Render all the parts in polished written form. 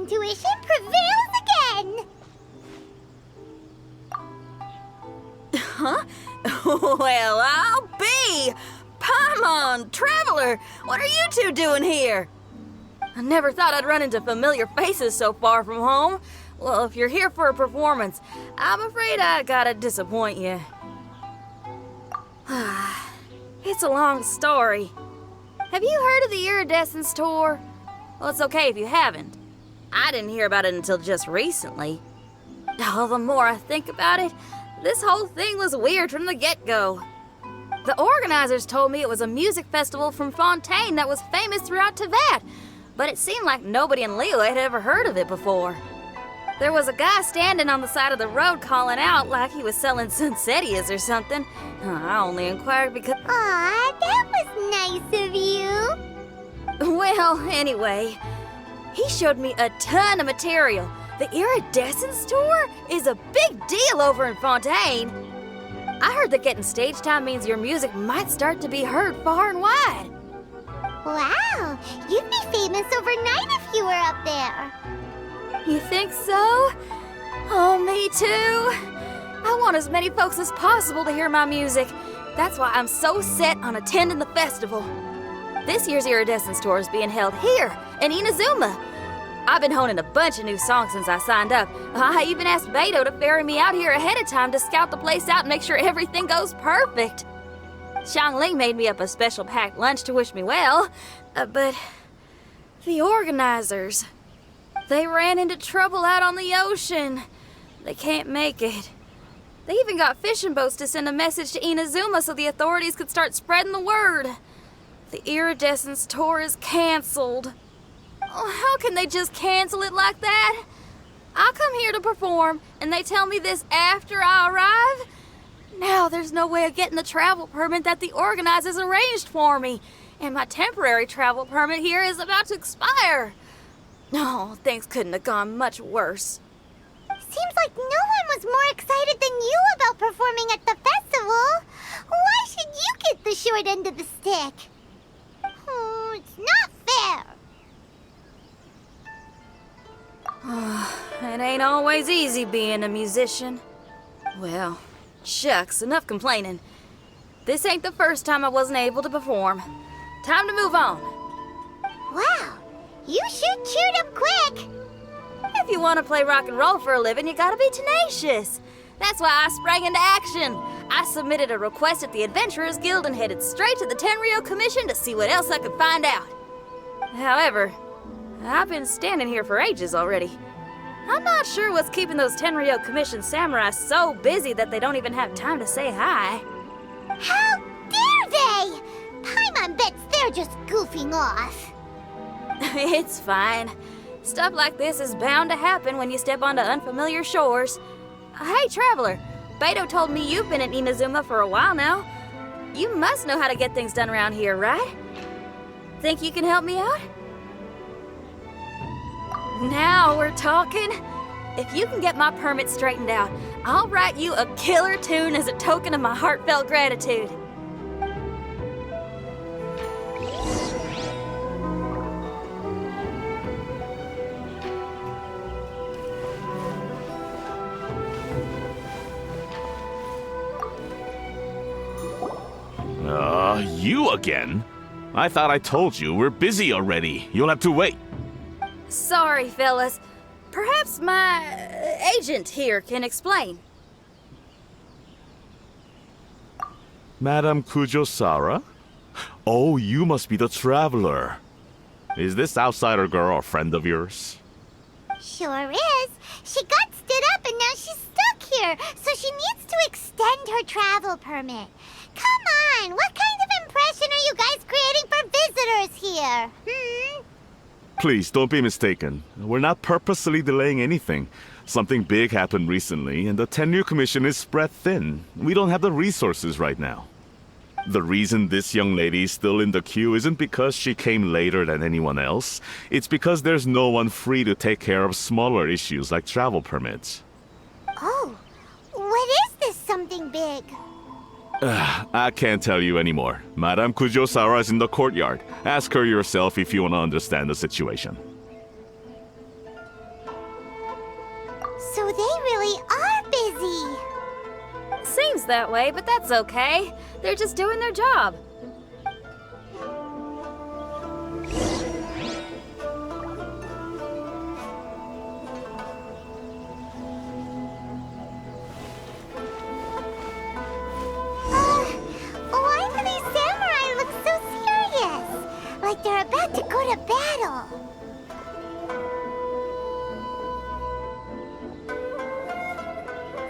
intuition prevails again! Huh? Well, I'll be! Paimon, Traveler, what are you two doing here? I never thought I'd run into familiar faces so far from home. Well, if you're here for a performance, I'm afraid I gotta disappoint you. It's a long story. Have you heard of the Iridescence Tour? Well, it's okay if you haven't. I didn't hear about it until just recently. Oh, the more I think about it, this whole thing was weird from the get-go. The organizers told me it was a music festival from Fontaine that was famous throughout Teyvat, but it seemed like nobody in Liyue had ever heard of it before. There was a guy standing on the side of the road calling out like he was selling Sunsetias or something. I only inquired because... Aw, that was nice of you. Well, anyway, he showed me a ton of material. The Iridescence Tour is a big deal over in Fontaine. I heard that getting stage time means your music might start to be heard far and wide. Wow, you'd be famous overnight if you were up there. You think so? Oh, me too. I want as many folks as possible to hear my music. That's why I'm so set on attending the festival. This year's Iridescence Tour is being held here in Inazuma. I've been honing a bunch of new songs since I signed up. I even asked Beto to ferry me out here ahead of time to scout the place out and make sure everything goes perfect. Xiangling made me up a special packed lunch to wish me well, but the organizers, they ran into trouble out on the ocean. They can't make it. They even got fishing boats to send a message to Inazuma so the authorities could start spreading the word. The Iridescence Tour is canceled. Oh, how can they just cancel it like that? I come here to perform, and they tell me this after I arrive? Now there's no way of getting the travel permit that the organizers arranged for me, and my temporary travel permit here is about to expire. No, things couldn't have gone much worse. Seems like no one was more excited than you about performing at the festival. Why should you get the short end of the stick? It's not fair. It ain't always easy being a musician. Well, shucks, enough complaining. This ain't the first time I wasn't able to perform. Time to move on. Wow, you sure cheered up quick. If you want to play rock and roll for a living, you gotta be tenacious. That's why I sprang into action. I submitted a request at the Adventurers Guild and headed straight to the Tenryou Commission to see what else I could find out. However, I've been standing here for ages already. I'm not sure what's keeping those Tenryou Commission samurai so busy that they don't even have time to say hi. How dare they! Paimon bets they're just goofing off. It's fine. Stuff like this is bound to happen when you step onto unfamiliar shores. Hey, Traveler, Beto told me you've been at Inazuma for a while now. You must know how to get things done around here, right? Think you can help me out? Now we're talking. If you can get my permit straightened out, I'll write you a killer tune as a token of my heartfelt gratitude. You again? I thought I told you we're busy already. You'll have to wait. Sorry, fellas. Perhaps my agent here can explain. Madame Kujosara? Oh, you must be the traveler. Is this outsider girl a friend of yours? Sure is. She got stood up and now she's stuck here, so she needs to extend her travel permit. Come on, what kind of impression are you guys creating for visitors here? Please, don't be mistaken. We're not purposely delaying anything. Something big happened recently, and the Tenryou Commission is spread thin. We don't have the resources right now. The reason this young lady is still in the queue isn't because she came later than anyone else. It's because there's no one free to take care of smaller issues like travel permits. Oh, what is this something big? I can't tell you anymore. Madame Kujosara is in the courtyard. Ask her yourself if you want to understand the situation. Seems that way, but that's okay. They're just doing their job. Why do these samurai look so serious? Like they're about to go to battle.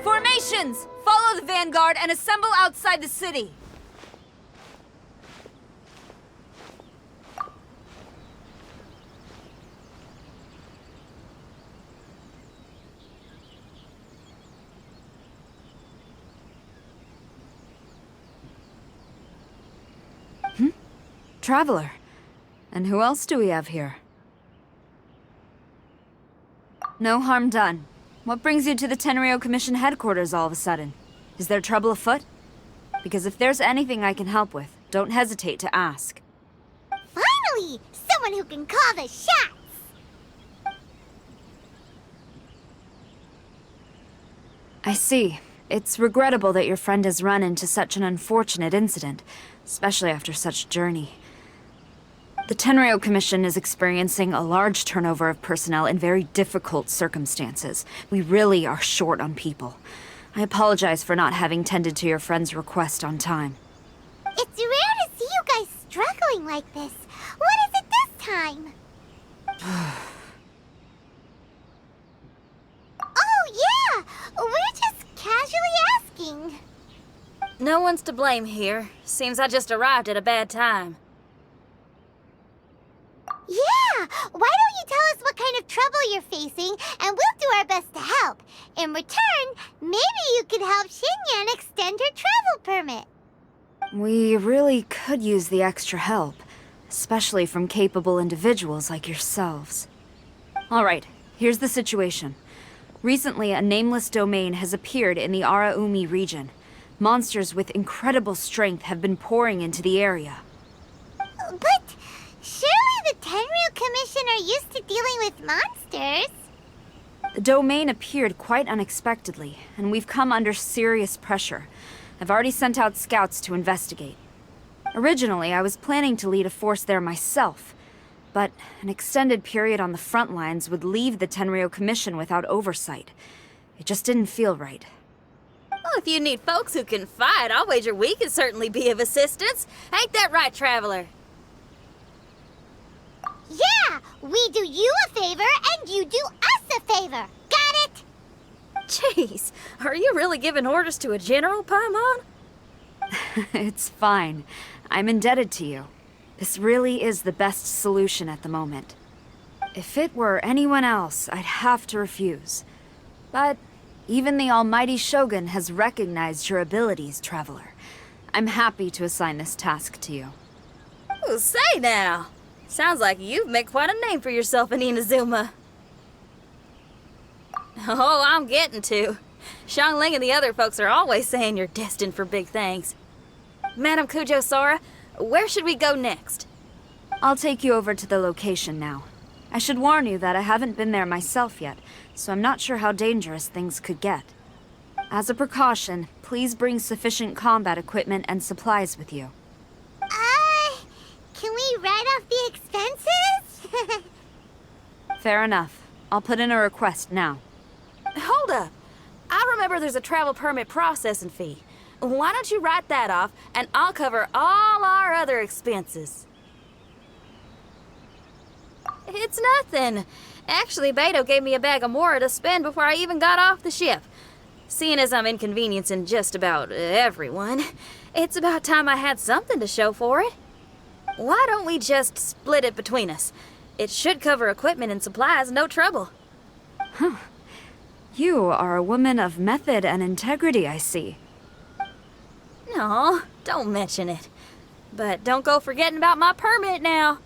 Formations! Follow the vanguard and assemble outside the city. Traveler. And who else do we have here? No harm done. What brings you to the Tenryou Commission headquarters all of a sudden? Is there trouble afoot? Because if there's anything I can help with, don't hesitate to ask. Finally! Someone who can call the shots! I see. It's regrettable that your friend has run into such an unfortunate incident, especially after such a journey. The Tenryou Commission is experiencing a large turnover of personnel in very difficult circumstances. We really are short on people. I apologize for not having tended to your friend's request on time. It's rare to see you guys struggling like this. What is it this time? Oh, yeah! We're just casually asking. No one's to blame here. Seems I just arrived at a bad time. Yeah! Why don't you tell us what kind of trouble you're facing, and we'll do our best to help. In return, maybe you could help Xinyan extend her travel permit. We really could use the extra help, especially from capable individuals like yourselves. Alright, here's the situation. Recently, a nameless domain has appeared in the Araumi region. Monsters with incredible strength have been pouring into the area. But surely the Tenryou Commission are used to dealing with monsters. The domain appeared quite unexpectedly, and we've come under serious pressure. I've already sent out scouts to investigate. Originally, I was planning to lead a force there myself, but an extended period on the front lines would leave the Tenryou Commission without oversight. It just didn't feel right. Well, if you need folks who can fight, I'll wager we can certainly be of assistance. Ain't that right, Traveler? Yeah! We do you a favor, and you do us a favor. Got it? Jeez, are you really giving orders to a general, Paimon? It's fine. I'm indebted to you. This really is the best solution at the moment. If it were anyone else, I'd have to refuse. But even the almighty Shogun has recognized your abilities, Traveler. I'm happy to assign this task to you. Oh, say now. Sounds like you've made quite a name for yourself in Inazuma. Oh, I'm getting to. Xiangling and the other folks are always saying you're destined for big things. Madam Kujo Sora, where should we go next? I'll take you over to the location now. I should warn you that I haven't been there myself yet, so I'm not sure how dangerous things could get. As a precaution, please bring sufficient combat equipment and supplies with you. Can we write off the expenses? Fair enough. I'll put in a request now. Hold up. I remember there's a travel permit processing fee. Why don't you write that off, and I'll cover all our other expenses. It's nothing. Actually, Beto gave me a bag of Mora to spend before I even got off the ship. Seeing as I'm inconveniencing just about everyone, it's about time I had something to show for it. Why don't we just split it between us? It should cover equipment and supplies, no trouble. You are a woman of method and integrity, I see. No, don't mention it. But don't go forgetting about my permit now.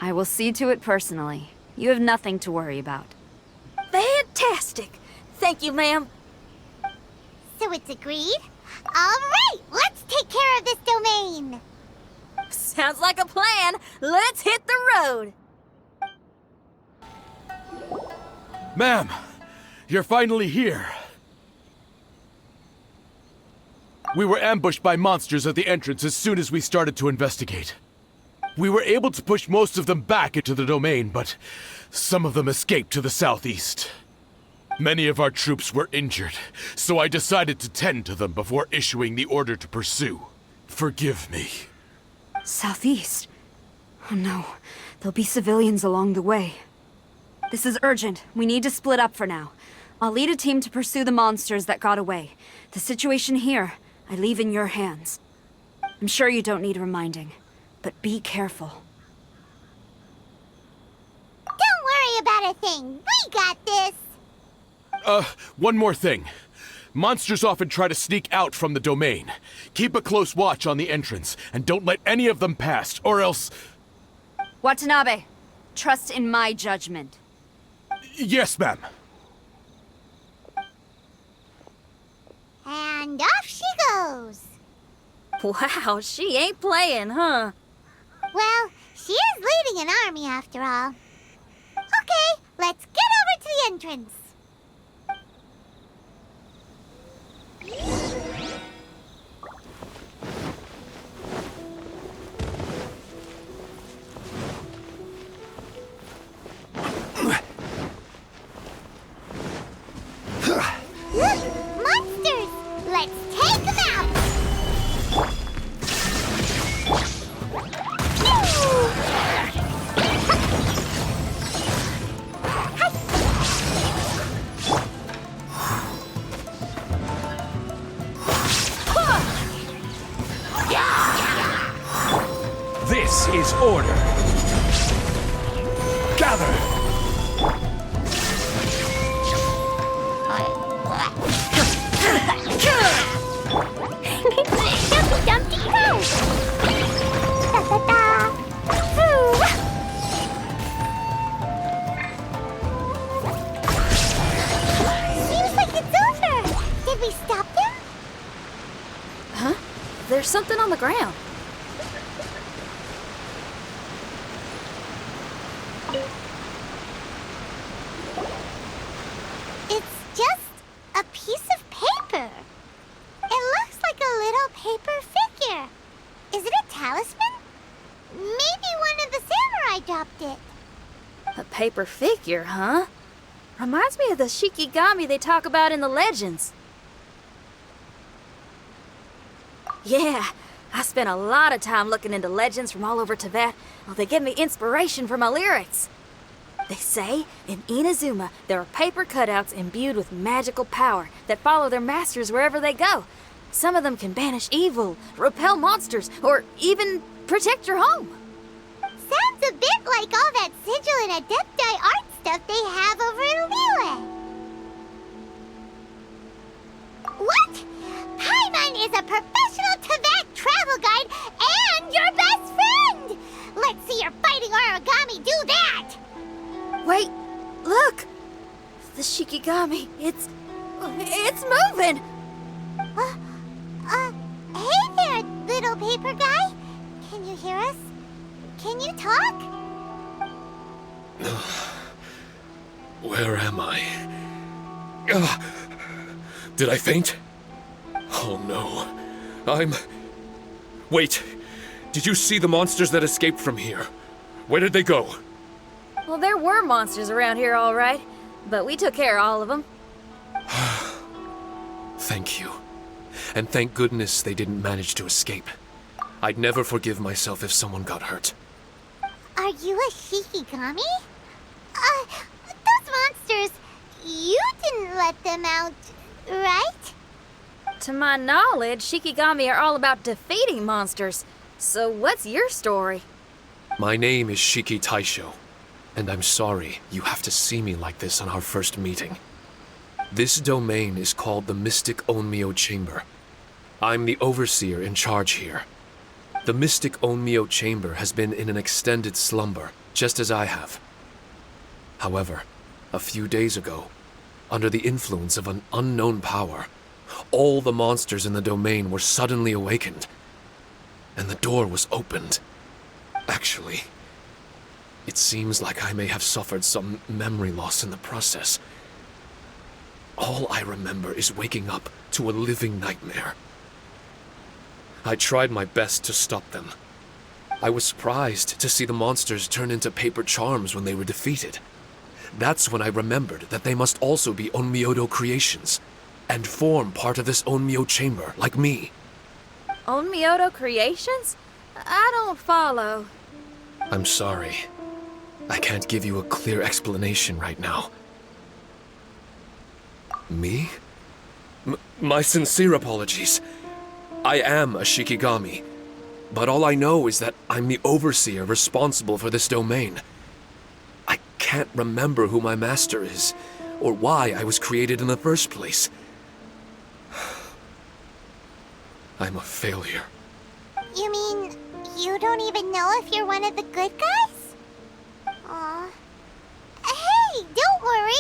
I will see to it personally. You have nothing to worry about. Fantastic. Thank you, ma'am. So it's agreed? All right, let's take care of this domain. Sounds like a plan. Let's hit the road. Ma'am, you're finally here. We were ambushed by monsters at the entrance as soon as we started to investigate. We were able to push most of them back into the domain, but some of them escaped to the southeast. Many of our troops were injured, so I decided to tend to them before issuing the order to pursue. Forgive me. Southeast? Oh no, there'll be civilians along the way. This is urgent. We need to split up for now. I'll lead a team to pursue the monsters that got away. The situation here, I leave in your hands. I'm sure you don't need reminding, but be careful. Don't worry about a thing. We got this. One more thing. Monsters often try to sneak out from the domain. Keep a close watch on the entrance, and don't let any of them pass, or else... Watanabe, trust in my judgment. Yes, ma'am. And off she goes. Wow, she ain't playing, huh? Well, she is leading an army after all. Okay, let's get over to the entrance. Look! Monsters! Let's take them out! This is order. Gather! Dumpty Dumpty Go! Da-da-da! Ooh. Seems like it's over! Did we stop them? Huh? There's something on the ground. It's just a piece of paper. It looks like a little paper figure. Is it a talisman? Maybe one of the samurai dropped it. A paper figure, huh? Reminds me of the Shikigami they talk about in the legends. Yeah, I spent a lot of time looking into legends from all over Tibet. Well, they give me inspiration for my lyrics. They say in Inazuma there are paper cutouts imbued with magical power that follow their masters wherever they go. Some of them can banish evil, repel monsters, or even protect your home. Sounds a bit like all that sigil and adepti art stuff they have over in Liyue. What? Paimon is a professional Tibet travel guide and your best friend! Let's see your fighting origami do that! Wait, look! The Shikigami, it's moving! Hey there, little paper guy. Can you hear us? Can you talk? Where am I? Ugh. Did I faint? Oh no. Wait! Did you see the monsters that escaped from here? Where did they go? Well, there were monsters around here, all right. But we took care of all of them. Thank you. And thank goodness they didn't manage to escape. I'd never forgive myself if someone got hurt. Are you a Shikigami? Those monsters, you didn't let them out, right? To my knowledge, Shikigami are all about defeating monsters. So what's your story? My name is Shiki Taisho, and I'm sorry you have to see me like this on our first meeting. This domain is called the Mystic Onmyo Chamber. I'm the overseer in charge here. The Mystic Onmyo Chamber has been in an extended slumber, just as I have. However, a few days ago, under the influence of an unknown power, all the monsters in the domain were suddenly awakened, and the door was opened. Actually, it seems like I may have suffered some memory loss in the process. All I remember is waking up to a living nightmare. I tried my best to stop them. I was surprised to see the monsters turn into paper charms when they were defeated. That's when I remembered that they must also be Onmyodo creations, and form part of this Onmyo chamber, like me. Onmyodo creations? I don't follow. I'm sorry. I can't give you a clear explanation right now. Me? My sincere apologies. I am a Shikigami, but all I know is that I'm the overseer responsible for this domain. I can't remember who my master is, or why I was created in the first place. I'm a failure. You mean you don't even know if you're one of the good guys? Aw. Hey, don't worry.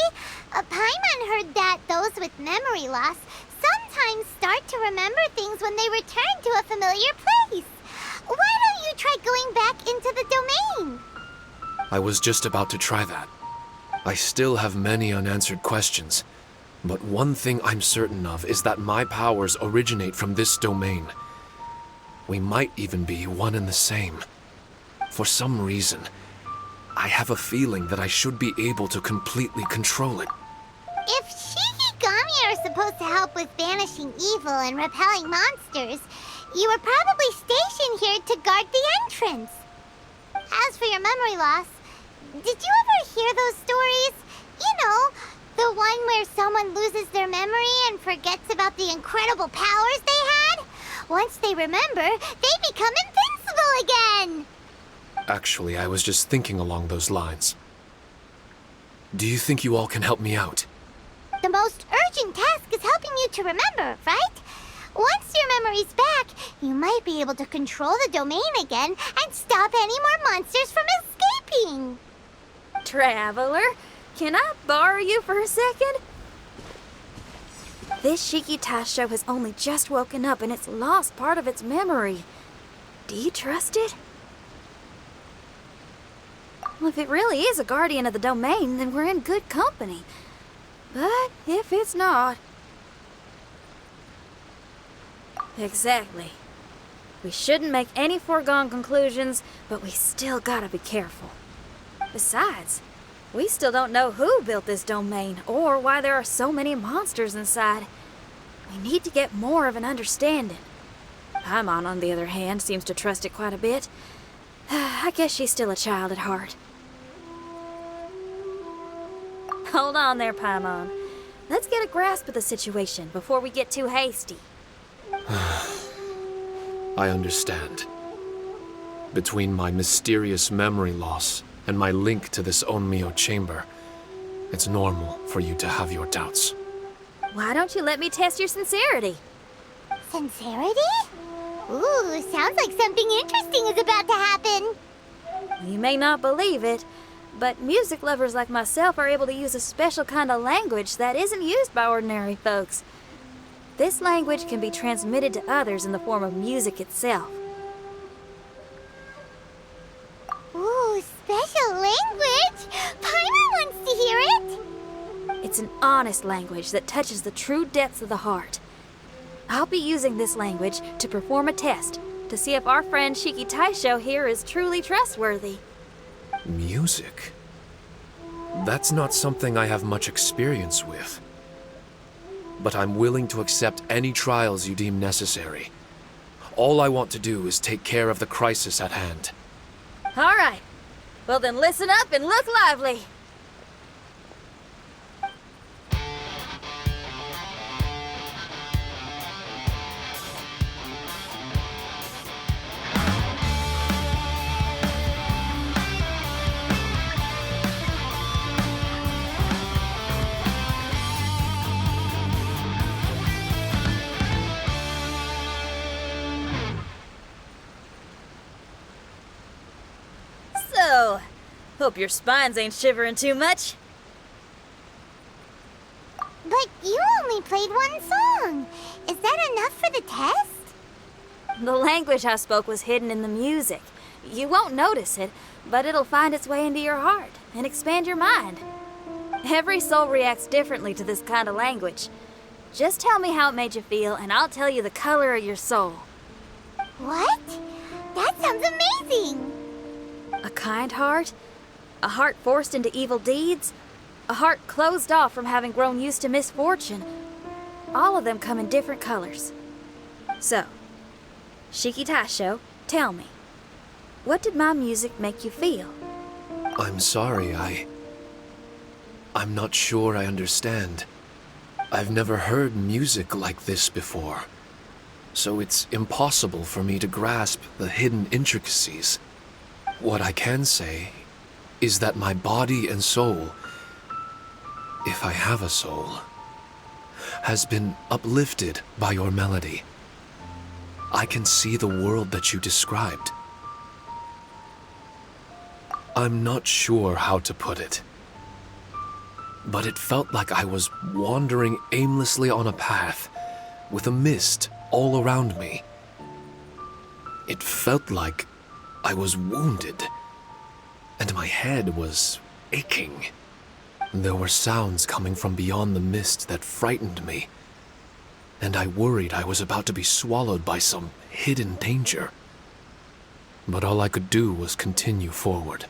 Paimon heard that those with memory loss sometimes start to remember things when they return to a familiar place. Why don't you try going back into the domain? I was just about to try that. I still have many unanswered questions, but one thing I'm certain of is that my powers originate from this domain. We might even be one and the same. For some reason, I have a feeling that I should be able to completely control it. If Shikigami are supposed to help with banishing evil and repelling monsters, you were probably stationed here to guard the entrance. As for your memory loss, did you ever hear those stories? You know, the one where someone loses their memory and forgets about the incredible powers they had? Once they remember, they become invincible again! Actually, I was just thinking along those lines. Do you think you all can help me out? The most urgent task is helping you to remember, right? Once your memory's back, you might be able to control the domain again and stop any more monsters from escaping. Traveler, can I borrow you for a second? This Shiki Taisho has only just woken up and it's lost part of its memory. Do you trust it? Well, if it really is a guardian of the domain, then we're in good company. But if it's not... Exactly. We shouldn't make any foregone conclusions, but we still gotta be careful. Besides, we still don't know who built this domain or why there are so many monsters inside. We need to get more of an understanding. Paimon, on the other hand, seems to trust it quite a bit. I guess she's still a child at heart. Hold on there, Paimon. Let's get a grasp of the situation before we get too hasty. I understand. Between my mysterious memory loss and my link to this Onmyo chamber, it's normal for you to have your doubts. Why don't you let me test your sincerity? Sincerity? Ooh, sounds like something interesting is about to happen. You may not believe it, but music lovers like myself are able to use a special kind of language that isn't used by ordinary folks. This language can be transmitted to others in the form of music itself. Ooh, special language! Paimon wants to hear it! It's an honest language that touches the true depths of the heart. I'll be using this language to perform a test to see if our friend Shiki Taisho here is truly trustworthy. Music? That's not something I have much experience with. But I'm willing to accept any trials you deem necessary. All I want to do is take care of the crisis at hand. All right. Well then listen up and look lively. So, hope your spines ain't shivering too much. But you only played one song. Is that enough for the test? The language I spoke was hidden in the music. You won't notice it, but it'll find its way into your heart and expand your mind. Every soul reacts differently to this kind of language. Just tell me how it made you feel, and I'll tell you the color of your soul. What? That sounds amazing! A kind heart? A heart forced into evil deeds? A heart closed off from having grown used to misfortune? All of them come in different colors. So, Shiki Taisho, tell me, what did my music make you feel? I'm sorry, I'm not sure I understand. I've never heard music like this before, so it's impossible for me to grasp the hidden intricacies. What I can say is that my body and soul, if I have a soul, has been uplifted by your melody. I can see the world that you described. I'm not sure how to put it, but it felt like I was wandering aimlessly on a path with a mist all around me. It felt like I was wounded, and my head was aching. There were sounds coming from beyond the mist that frightened me, and I worried I was about to be swallowed by some hidden danger. But all I could do was continue forward.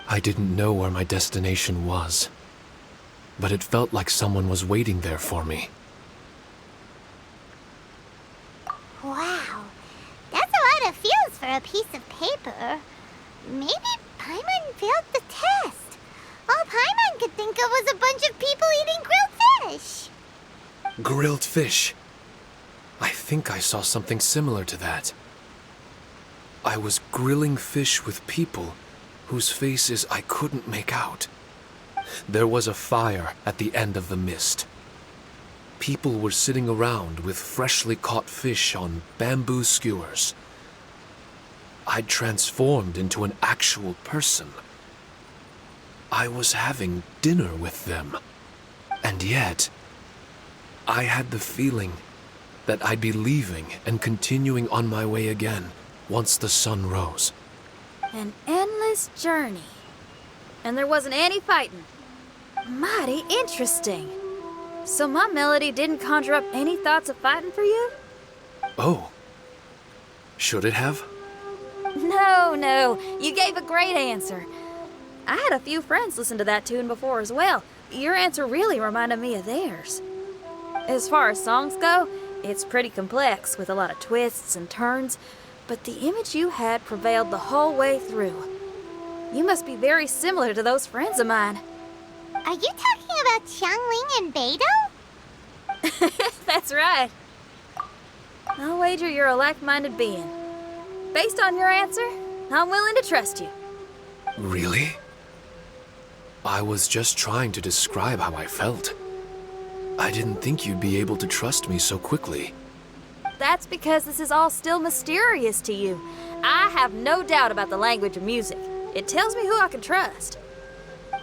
I didn't know where my destination was, but it felt like someone was waiting there for me. Wow, that's a lot of feels for a piece of paper. Maybe Paimon failed the test. All Paimon could think of was a bunch of people eating grilled fish. Grilled fish. I think I saw something similar to that. I was grilling fish with people whose faces I couldn't make out. There was a fire at the end of the mist. People were sitting around with freshly caught fish on bamboo skewers. I'd transformed into an actual person. I was having dinner with them. And yet, I had the feeling that I'd be leaving and continuing on my way again once the sun rose. An endless journey. And there wasn't any fighting. Mighty interesting. So my melody didn't conjure up any thoughts of fighting for you? Oh. Should it have? No, you gave a great answer. I had a few friends listen to that tune before as well. Your answer really reminded me of theirs. As far as songs go, it's pretty complex with a lot of twists and turns, but the image you had prevailed the whole way through. You must be very similar to those friends of mine. Are you talking about Xiangling and Beidou? That's right. I'll wager you're a like-minded being. Based on your answer, I'm willing to trust you. Really? I was just trying to describe how I felt. I didn't think you'd be able to trust me so quickly. That's because this is all still mysterious to you. I have no doubt about the language of music. It tells me who I can trust.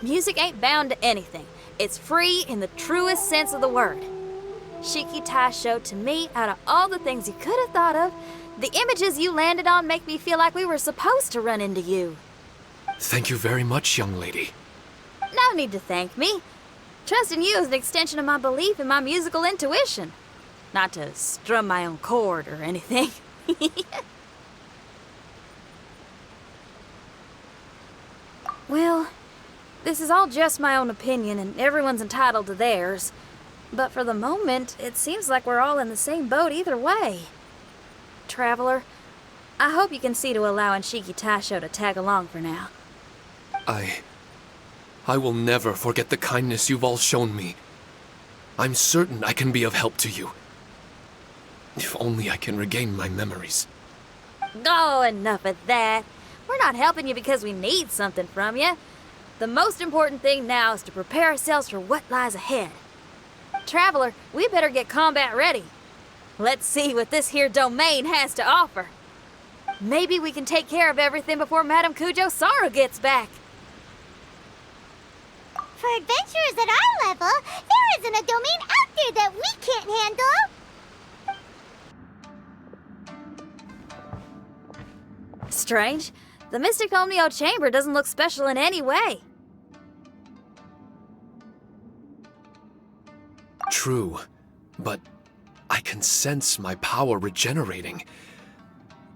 Music ain't bound to anything. It's free in the truest sense of the word. Shiki Taisho, to me, out of all the things you could have thought of, the images you landed on make me feel like we were supposed to run into you. Thank you very much, young lady. No need to thank me. Trusting you is an extension of my belief in my musical intuition. Not to strum my own chord or anything. Well, this is all just my own opinion, and everyone's entitled to theirs. But for the moment, it seems like we're all in the same boat either way. Traveler, I hope you can see to allowing Shiki Taisho to tag along for now. I will never forget the kindness you've all shown me. I'm certain I can be of help to you. If only I can regain my memories. Oh, enough of that. We're not helping you because we need something from you. The most important thing now is to prepare ourselves for what lies ahead. Traveler, we better get combat ready. Let's see what this here domain has to offer. Maybe we can take care of everything before Madame Kujo Saru gets back. For adventurers at our level, there isn't a domain out there that we can't handle. Strange. The Mystic Omnio Chamber doesn't look special in any way. True, but I can sense my power regenerating.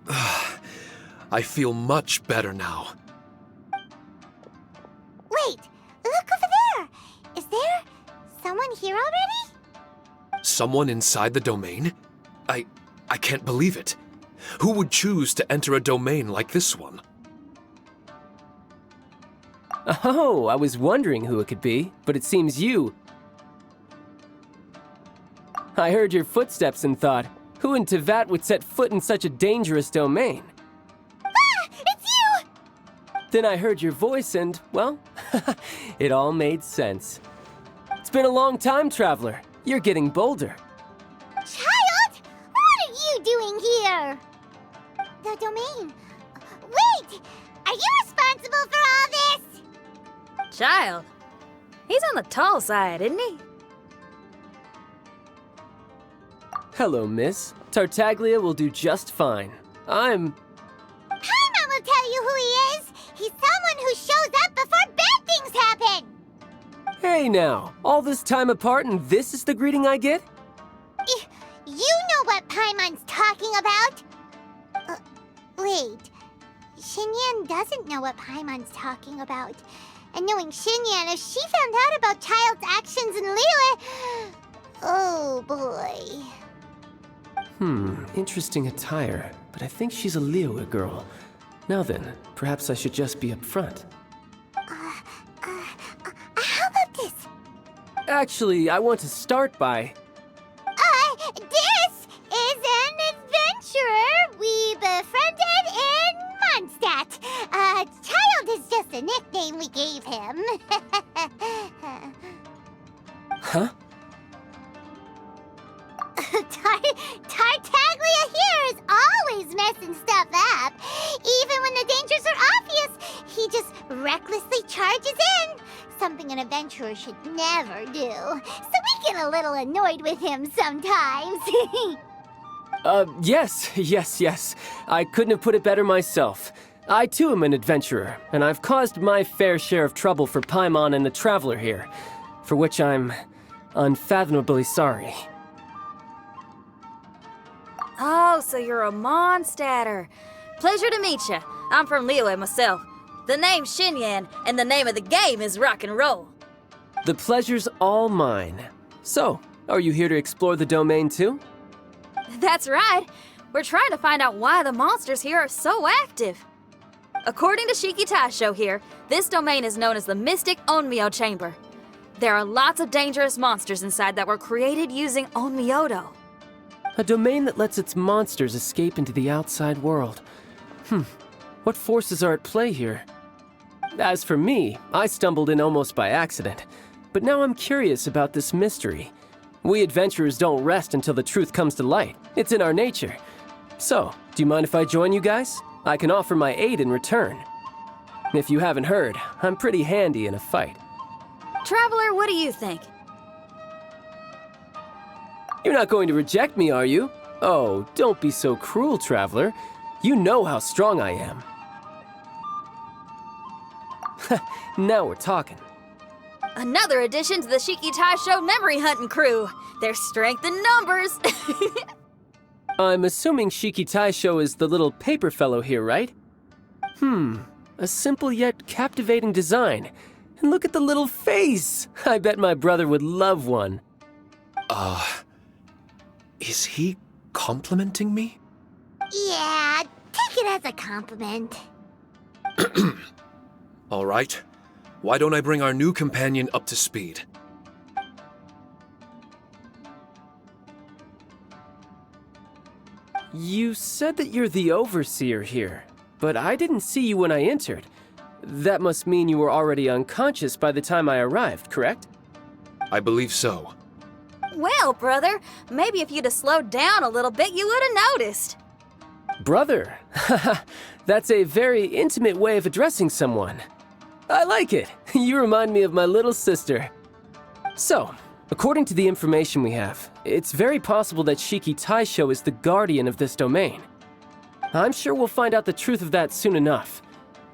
I feel much better now. Wait, look over there! Is there someone here already? Someone inside the domain? I can't believe it. Who would choose to enter a domain like this one? Oh, I was wondering who it could be, but it seems you. I heard your footsteps and thought, who in Tevat would set foot in such a dangerous domain? Ah! It's you! Then I heard your voice and, well, it all made sense. It's been a long time, Traveler. You're getting bolder. Child! What are you doing here? The domain. Wait! Are you responsible for all this? Child. He's on the tall side, isn't he? Hello, miss. Tartaglia will do just fine. Paimon will tell you who he is. He's someone who shows up before bad things happen. Hey now, all this time apart and this is the greeting I get? You know what Paimon's talking about? Wait. Xinyan doesn't know what Paimon's talking about. And knowing Xinyan, if she found out about Child's actions in Liyue... Oh, boy. Interesting attire, but I think she's a Liyue girl. Now then, perhaps I should just be upfront. How about this? Actually, I want to start by... This is an adventurer we befriended in Mondstadt. Child is just a nickname we gave him. Huh? Tartaglia here is always messing stuff up. Even when the dangers are obvious, he just recklessly charges in. Something an adventurer should never do. So we get a little annoyed with him sometimes. Yes. I couldn't have put it better myself. I too am an adventurer, and I've caused my fair share of trouble for Paimon and the Traveler here, for which I'm unfathomably sorry. Oh, so you're a Mondstadter. Pleasure to meet you. I'm from Liyue myself. The name's Xinyan, and the name of the game is rock and roll. The pleasure's all mine. So, are you here to explore the domain too? That's right. We're trying to find out why the monsters here are so active. According to Shiki Taisho here, this domain is known as the Mystic Onmyo Chamber. There are lots of dangerous monsters inside that were created using Onmyodo. A domain that lets its monsters escape into the outside world. What forces are at play here? As for me, I stumbled in almost by accident. But now I'm curious about this mystery. We adventurers don't rest until the truth comes to light. It's in our nature. So, do you mind if I join you guys? I can offer my aid in return. If you haven't heard, I'm pretty handy in a fight. Traveler, what do you think? You're not going to reject me, are you? Oh, don't be so cruel, Traveler. You know how strong I am. Now we're talking. Another addition to the Shiki Taisho memory hunting crew. There's strength in numbers. I'm assuming Shiki Taisho is the little paper fellow here, right? A simple yet captivating design. And look at the little face! I bet my brother would love one. Is he complimenting me? Yeah, take it as a compliment. All right. Why don't I bring our new companion up to speed? You said that you're the overseer here, but I didn't see you when I entered. That must mean you were already unconscious by the time I arrived, correct? I believe so. Well, brother, maybe if you'd have slowed down a little bit, you would have noticed. Brother? That's a very intimate way of addressing someone. I like it. You remind me of my little sister. So, according to the information we have, it's very possible that Shiki Taisho is the guardian of this domain. I'm sure we'll find out the truth of that soon enough.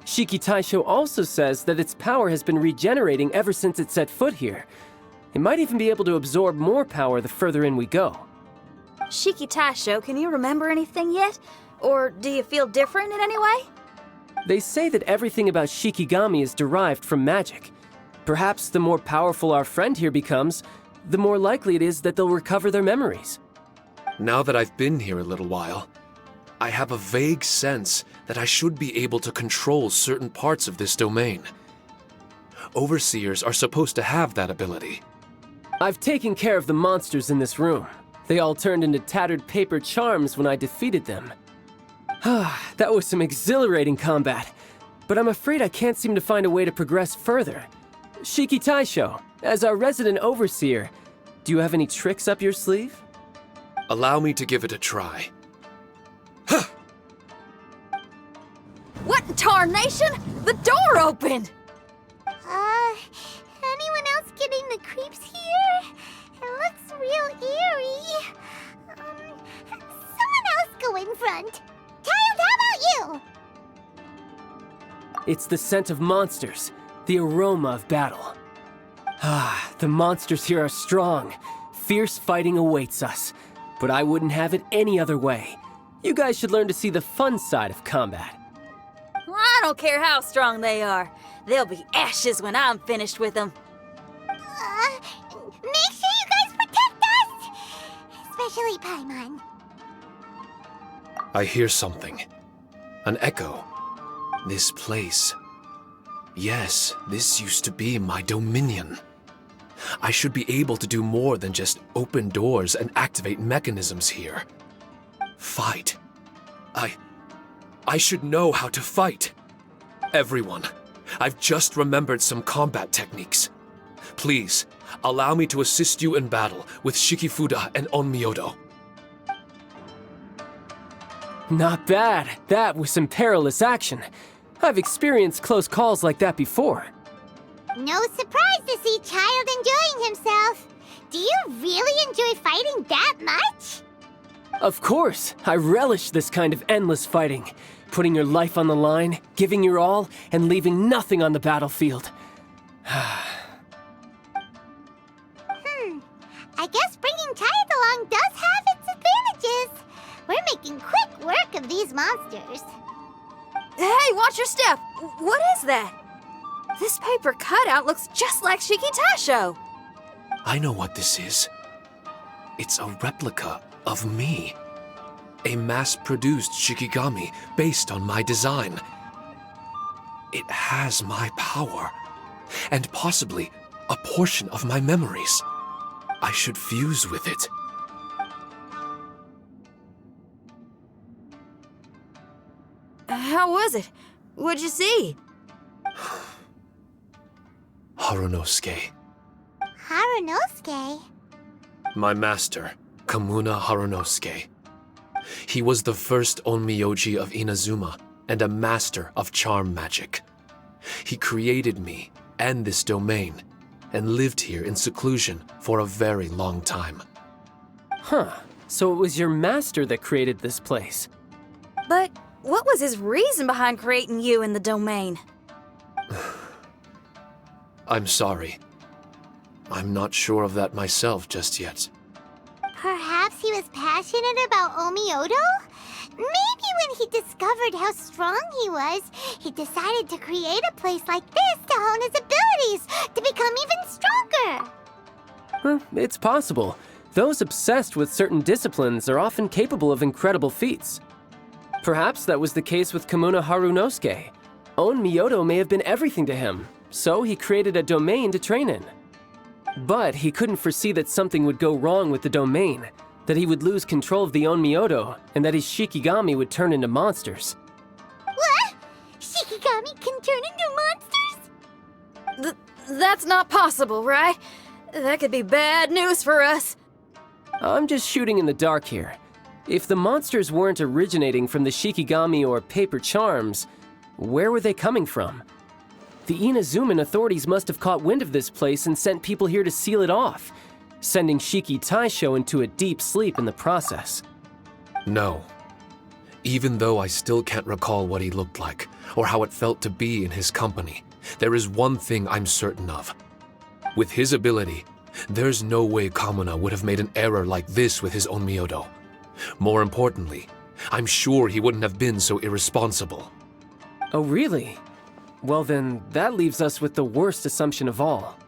Shiki Taisho also says that its power has been regenerating ever since it set foot here. It might even be able to absorb more power the further in we go. Shiki Taisho, can you remember anything yet? Or do you feel different in any way? They say that everything about Shikigami is derived from magic. Perhaps the more powerful our friend here becomes, the more likely it is that they'll recover their memories. Now that I've been here a little while, I have a vague sense that I should be able to control certain parts of this domain. Overseers are supposed to have that ability. I've taken care of the monsters in this room. They all turned into tattered paper charms when I defeated them. That was some exhilarating combat, but I'm afraid I can't seem to find a way to progress further. Shiki Taisho, as our resident overseer, do you have any tricks up your sleeve? Allow me to give it a try. What in tarnation? The door opened! Anyone else getting the creeps here? It looks real eerie. Someone else go in front. Child, how about you? It's the scent of monsters, the aroma of battle. The monsters here are strong. Fierce fighting awaits us, but I wouldn't have it any other way. You guys should learn to see the fun side of combat. I don't care how strong they are. They'll be ashes when I'm finished with them. Make sure you guys protect us! Especially Paimon. I hear something. An echo. This place. Yes, this used to be my dominion. I should be able to do more than just open doors and activate mechanisms here. Fight. I should know how to fight. Everyone, I've just remembered some combat techniques. Please, allow me to assist you in battle with Shikifuda and Onmyodo. Not bad. That was some perilous action. I've experienced close calls like that before. No surprise to see Child enjoying himself. Do you really enjoy fighting that much? Of course, I relish this kind of endless fighting. Putting your life on the line, giving your all, and leaving nothing on the battlefield. I guess bringing Child along does have its advantages. We're making quick work of these monsters. Hey, watch your step! What is that? This paper cutout looks just like Shiki Taisho. I know what this is. It's a replica of me. A mass-produced Shikigami based on my design. It has my power, and possibly a portion of my memories. I should fuse with it. How was it? What'd you see? Harunosuke. Harunosuke? My master, Kamuna Harunosuke. He was the first Onmyoji of Inazuma and a master of charm magic. He created me and this domain and lived here in seclusion for a very long time. So it was your master that created this place. But what was his reason behind creating you in the domain? I'm sorry. I'm not sure of that myself just yet. Perhaps he was passionate about Onmyodo? Maybe when he discovered how strong he was, he decided to create a place like this to hone his abilities, to become even stronger. It's possible. Those obsessed with certain disciplines are often capable of incredible feats. Perhaps that was the case with Kamuna Harunosuke. Onmyodo may have been everything to him, so he created a domain to train in. But he couldn't foresee that something would go wrong with the domain, that he would lose control of the Onmyodo, and that his Shikigami would turn into monsters. What? Shikigami can turn into monsters? That's not possible, right? That could be bad news for us. I'm just shooting in the dark here. If the monsters weren't originating from the Shikigami or paper charms, where were they coming from? The Inazuman authorities must have caught wind of this place and sent people here to seal it off, sending Shiki Taisho into a deep sleep in the process. No. Even though I still can't recall what he looked like, or how it felt to be in his company, there is one thing I'm certain of. With his ability, there's no way Kamuna would have made an error like this with his Onmyodo. More importantly, I'm sure he wouldn't have been so irresponsible. Oh, really? Well then, that leaves us with the worst assumption of all.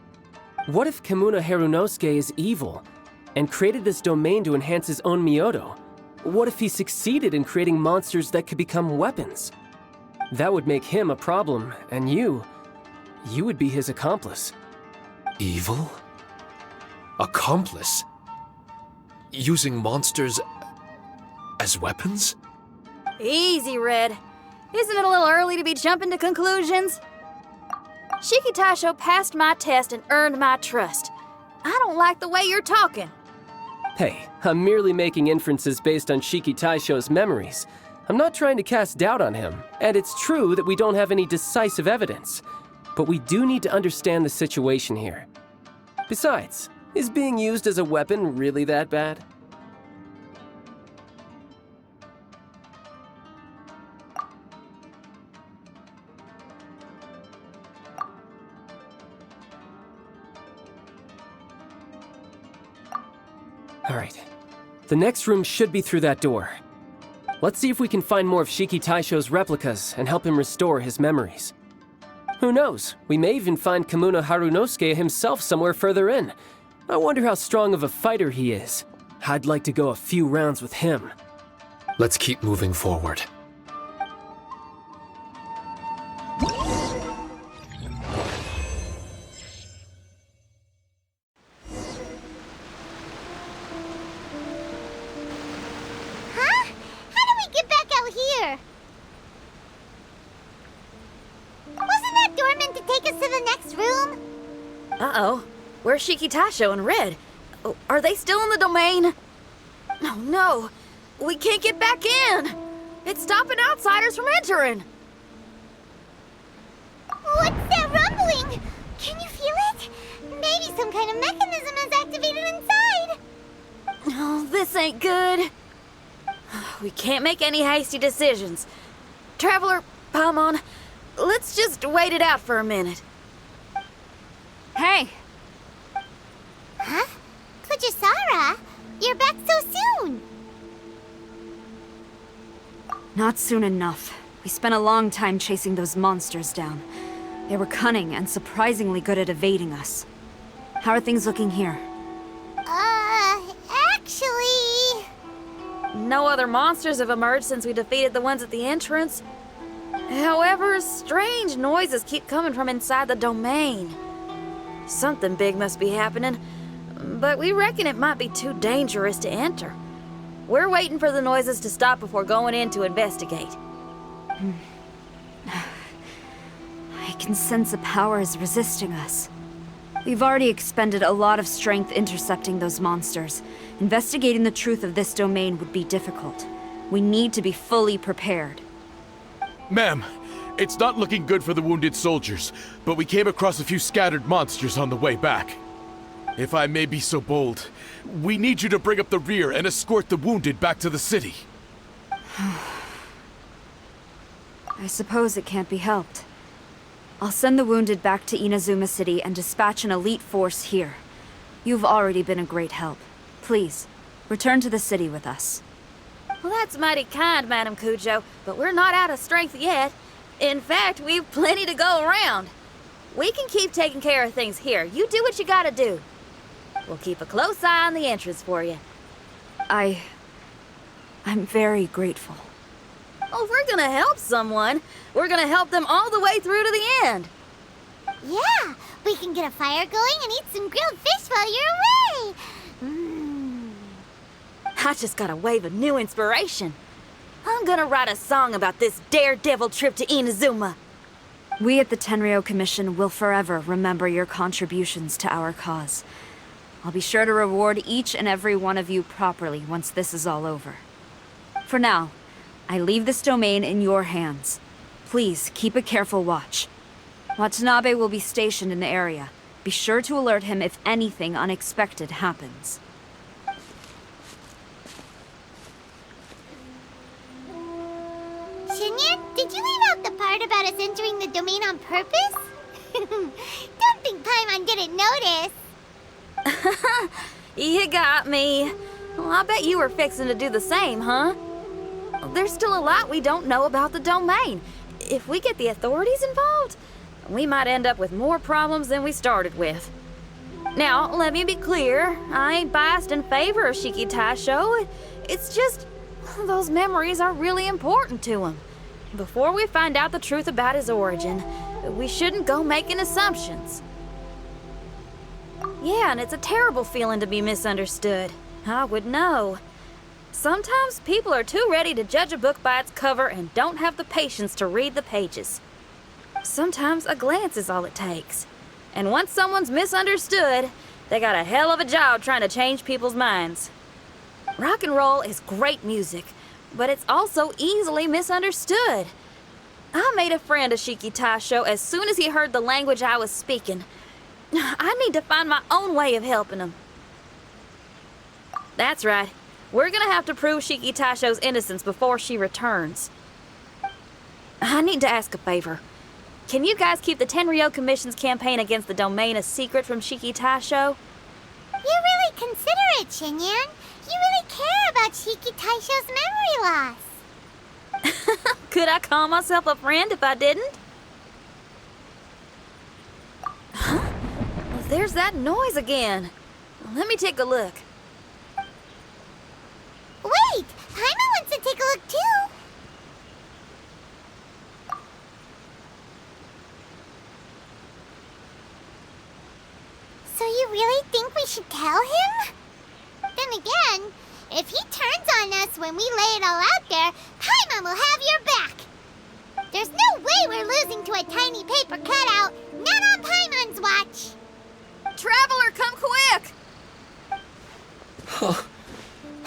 What if Kimuna Harunosuke is evil and created this domain to enhance his own Myoto? What if he succeeded in creating monsters that could become weapons? That would make him a problem, and you would be his accomplice. Evil? Accomplice? Using monsters as weapons? Easy, Red. Isn't it a little early to be jumping to conclusions? Shiki Taisho passed my test and earned my trust. I don't like the way you're talking. Hey, I'm merely making inferences based on Shiki Taisho's memories. I'm not trying to cast doubt on him, and it's true that we don't have any decisive evidence. But we do need to understand the situation here. Besides, is being used as a weapon really that bad? All right. The next room should be through that door. Let's see if we can find more of Shiki Taisho's replicas and help him restore his memories. Who knows? We may even find Kimuna Harunosuke himself somewhere further in. I wonder how strong of a fighter he is. I'd like to go a few rounds with him. Let's keep moving forward. Huh? How do we get back out here? Wasn't that door meant to take us to the next room? Uh-oh. Where's Shiki Taisho and Red? Oh, are they still in the domain? Oh, no. We can't get back in. It's stopping outsiders from entering. What's that rumbling? Can you feel it? Maybe some kind of mechanism is activated inside. Oh, this ain't good. We can't make any hasty decisions. Traveler, Paimon, let's just wait it out for a minute. Hey! Huh? Kujisara, you're back so soon. Not soon enough. We spent a long time chasing those monsters down. They were cunning and surprisingly good at evading us. How are things looking here? Actually... No other monsters have emerged since we defeated the ones at the entrance. However, strange noises keep coming from inside the domain. Something big must be happening, but we reckon it might be too dangerous to enter. We're waiting for the noises to stop before going in to investigate. I can sense a power is resisting us. We've already expended a lot of strength intercepting those monsters. Investigating the truth of this domain would be difficult. We need to be fully prepared. Ma'am, it's not looking good for the wounded soldiers, but we came across a few scattered monsters on the way back. If I may be so bold, we need you to bring up the rear and escort the wounded back to the city. I suppose it can't be helped. I'll send the wounded back to Inazuma City and dispatch an elite force here. You've already been a great help. Please, return to the city with us. Well, that's mighty kind, Madam Cujo, but we're not out of strength yet. In fact, we've plenty to go around. We can keep taking care of things here. You do what you gotta do. We'll keep a close eye on the entrance for you. I'm very grateful. Oh, if we're gonna help someone, we're gonna help them all the way through to the end. Yeah, we can get a fire going and eat some grilled fish while you're away. I just got a wave of new inspiration. I'm gonna write a song about this daredevil trip to Inazuma. We at the Tenryou Commission will forever remember your contributions to our cause. I'll be sure to reward each and every one of you properly once this is all over. For now, I leave this domain in your hands. Please keep a careful watch. Watanabe will be stationed in the area. Be sure to alert him if anything unexpected happens. Shinyan, did you leave out the part about us entering the domain on purpose? Don't think Paimon didn't notice. You got me. Well, I bet you were fixing to do the same, huh? there's still a lot we don't know about the domain. If we get the authorities involved, we might end up with more problems than we started with. Now, let me be clear. I ain't biased in favor of Shiki Taisho. It's just, those memories are really important to him. Before we find out the truth about his origin, we shouldn't go making assumptions. Yeah, and it's a terrible feeling to be misunderstood. I would know. Sometimes people are too ready to judge a book by its cover and don't have the patience to read the pages. Sometimes a glance is all it takes. And once someone's misunderstood, they got a hell of a job trying to change people's minds. Rock and roll is great music, but it's also easily misunderstood. I made a friend of Shiki Taisho as soon as he heard the language I was speaking. I need to find my own way of helping him. That's right. We're gonna have to prove Shiki Taisho's innocence before she returns. I need to ask a favor. Can you guys keep the Tenryo Commission's campaign against the domain a secret from Shiki Taisho? You're really considerate, Shinyan. You really care about Shiki Taisho's memory loss. Could I call myself a friend if I didn't? Huh? There's that noise again. Let me take a look. Wait! Paimon wants to take a look too! So you really think we should tell him? Then again, if he turns on us when we lay it all out there, Paimon will have your back! There's no way we're losing to a tiny paper cutout, not on Paimon's watch! Traveler, come quick!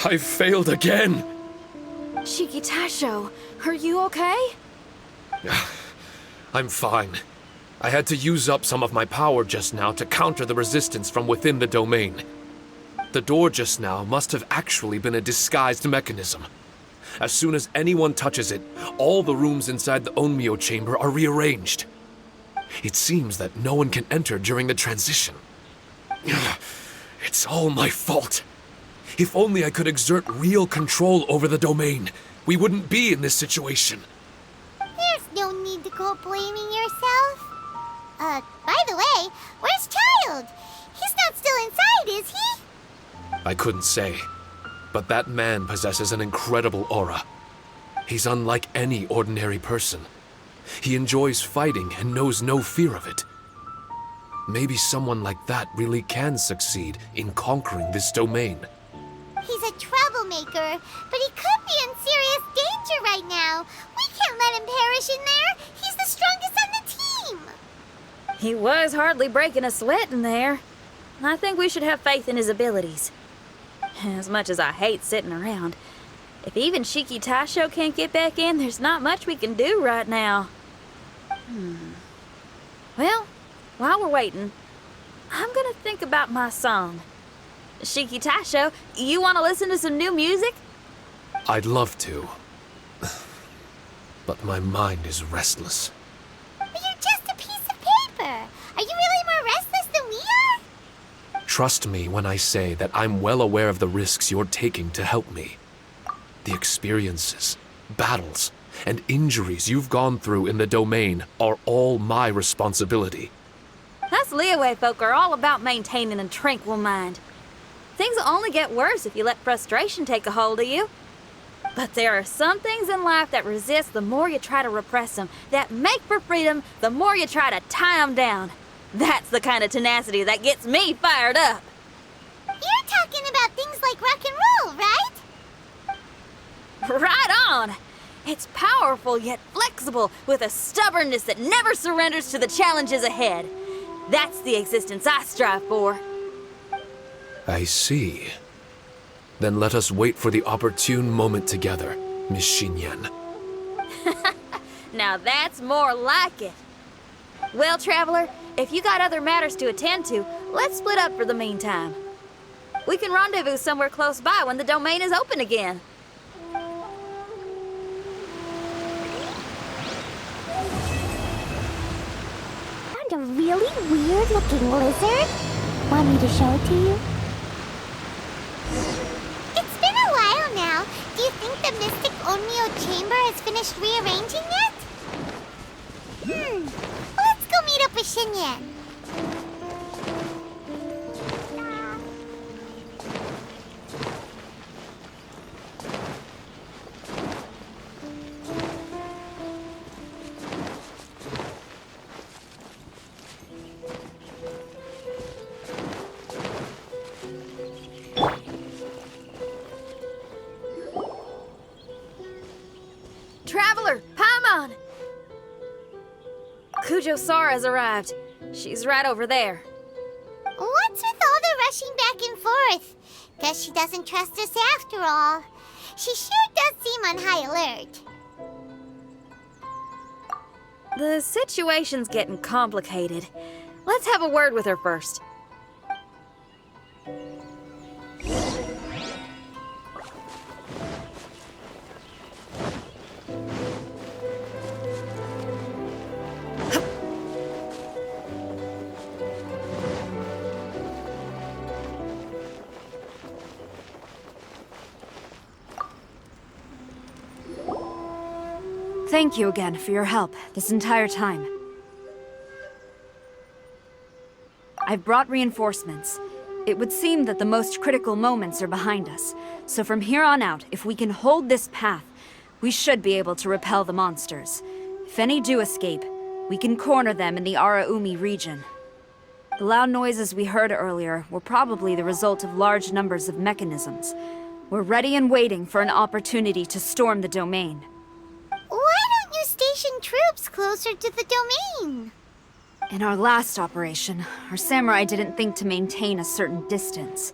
I failed again! Shiki Taisho, are you okay? I'm fine. I had to use up some of my power just now to counter the resistance from within the domain. The door just now must have actually been a disguised mechanism. As soon as anyone touches it, all the rooms inside the Onmyo chamber are rearranged. It seems that no one can enter during the transition. It's all my fault. If only I could exert real control over the domain, we wouldn't be in this situation. There's no need to go blaming yourself. By the way, where's Child? He's not still inside, is he? I couldn't say, but that man possesses an incredible aura. He's unlike any ordinary person. He enjoys fighting and knows no fear of it. Maybe someone like that really can succeed in conquering this domain. He's a troublemaker, but he could be in serious danger right now. We can't let him perish in there. He's the strongest on the team. He was hardly breaking a sweat in there. I think we should have faith in his abilities. As much as I hate sitting around, if even Shiki Taisho can't get back in, there's not much we can do right now. Well, while we're waiting, I'm gonna think about my song. Shiki Taisho, you want to listen to some new music? I'd love to. But my mind is restless. But you're just a piece of paper. Are you really more restless than we are? Trust me when I say that I'm well aware of the risks you're taking to help me. The experiences, battles, and injuries you've gone through in the domain are all my responsibility. Us Leeway folk are all about maintaining a tranquil mind. Things will only get worse if you let frustration take a hold of you. But there are some things in life that resist the more you try to repress them, that make for freedom the more you try to tie them down. That's the kind of tenacity that gets me fired up. You're talking about things like rock and roll, right? Right on! It's powerful yet flexible, with a stubbornness that never surrenders to the challenges ahead. That's the existence I strive for. I see. Then let us wait for the opportune moment together, Miss Xinyan. Now that's more like it. Well, Traveler, if you got other matters to attend to, let's split up for the meantime. We can rendezvous somewhere close by when the domain is open again. Found a really weird-looking lizard. Want me to show it to you? It's been a while now. Do you think think the Mystic Onmyo Chamber has finished rearranging yet? Let's go meet up with Xinyan. Traveler, Paimon! Kujo Sara's arrived. She's right over there. What's with all the rushing back and forth? Guess she doesn't trust us after all. She sure does seem on high alert. The situation's getting complicated. Let's have a word with her first. Thank you again for your help this entire time. I've brought reinforcements. It would seem that the most critical moments are behind us, so from here on out, if we can hold this path, we should be able to repel the monsters. If any do escape, we can corner them in the Araumi region. The loud noises we heard earlier were probably the result of large numbers of mechanisms. We're ready and waiting for an opportunity to storm the domain. Why don't you station troops closer to the domain? In our last operation, our samurai didn't think to maintain a certain distance.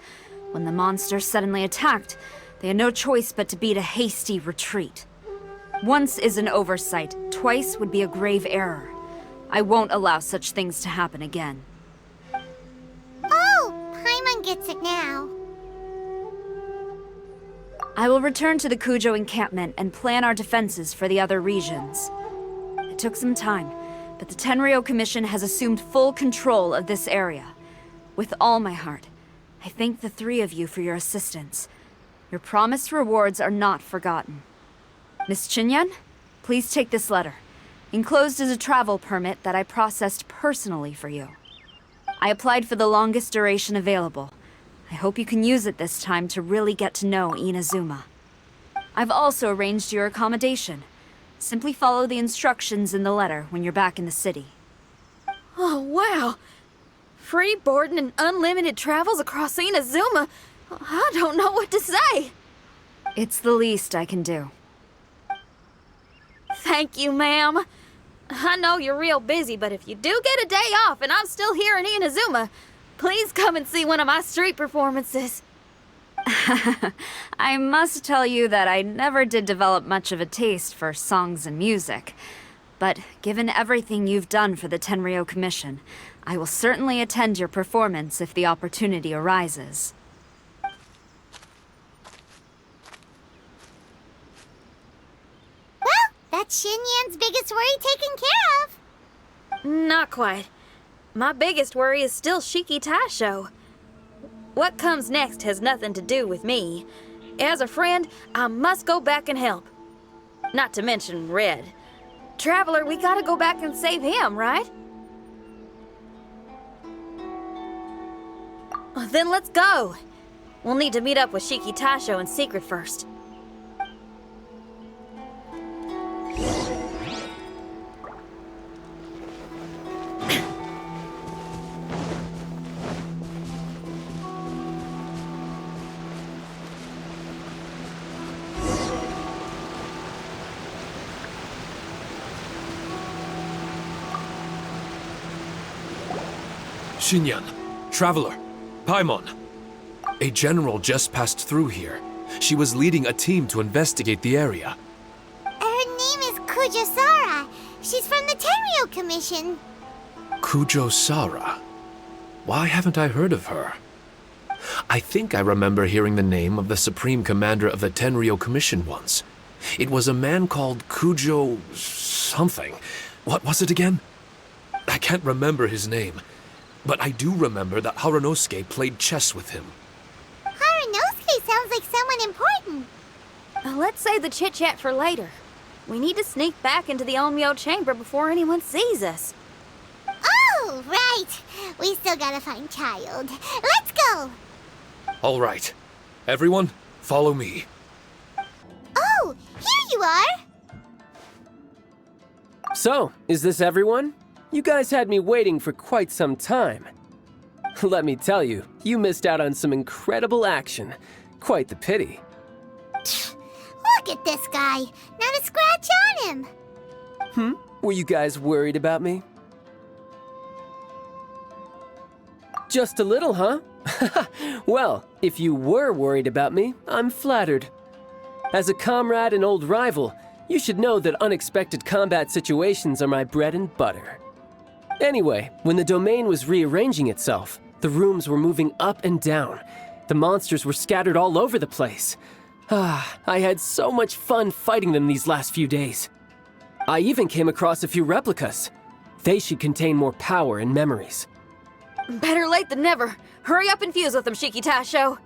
When the monsters suddenly attacked, they had no choice but to beat a hasty retreat. Once is an oversight, twice would be a grave error. I won't allow such things to happen again. Oh, Paimon gets it now. I will return to the Kujo encampment and plan our defenses for the other regions. It took some time, but the Tenryou Commission has assumed full control of this area. With all my heart, I thank the three of you for your assistance. Your promised rewards are not forgotten. Miss Xinyan, please take this letter. Enclosed is a travel permit that I processed personally for you. I applied for the longest duration available. I hope you can use it this time to really get to know Inazuma. I've also arranged your accommodation. Simply follow the instructions in the letter when you're back in the city. Oh, wow! Free boarding and unlimited travels across Inazuma? I don't know what to say! It's the least I can do. Thank you, ma'am. I know you're real busy, but if you do get a day off and I'm still here in Inazuma, please come and see one of my street performances. I must tell you that I never did develop much of a taste for songs and music. But given everything you've done for the Tenryou Commission, I will certainly attend your performance if the opportunity arises. Well, that's Xinyan's biggest worry taken care of. Not quite. My biggest worry is still Shiki Taisho. What comes next has nothing to do with me. As a friend, I must go back and help. Not to mention Red. Traveler, we gotta go back and save him, right? Then let's go. We'll need to meet up with Shiki Taisho in secret first. Xinyan, Traveler, Paimon. A general just passed through here. She was leading a team to investigate the area. Her name is Kujo Sara. She's from the Tenryou Commission. Kujo Sara. Why haven't I heard of her? I think I remember hearing the name of the Supreme Commander of the Tenryou Commission once. It was a man called Kujo... something. What was it again? I can't remember his name. But I do remember that Haranosuke played chess with him. Haranosuke sounds like someone important. Let's save the chit-chat for later. We need to sneak back into the Onmyo chamber before anyone sees us. Oh, right. We still gotta find Child. Let's go. All right. Everyone, follow me. Oh, here you are. So, is this everyone? You guys had me waiting for quite some time. Let me tell you, you missed out on some incredible action. Quite the pity. Look at this guy. Not a scratch on him. Were you guys worried about me? Just a little, huh? Well, if you were worried about me, I'm flattered. As a comrade and old rival, you should know that unexpected combat situations are my bread and butter. Anyway, when the domain was rearranging itself, the rooms were moving up and down. The monsters were scattered all over the place. I had so much fun fighting them these last few days. I even came across a few replicas. They should contain more power and memories. Better late than never. Hurry up and fuse with them, Shiki Taisho.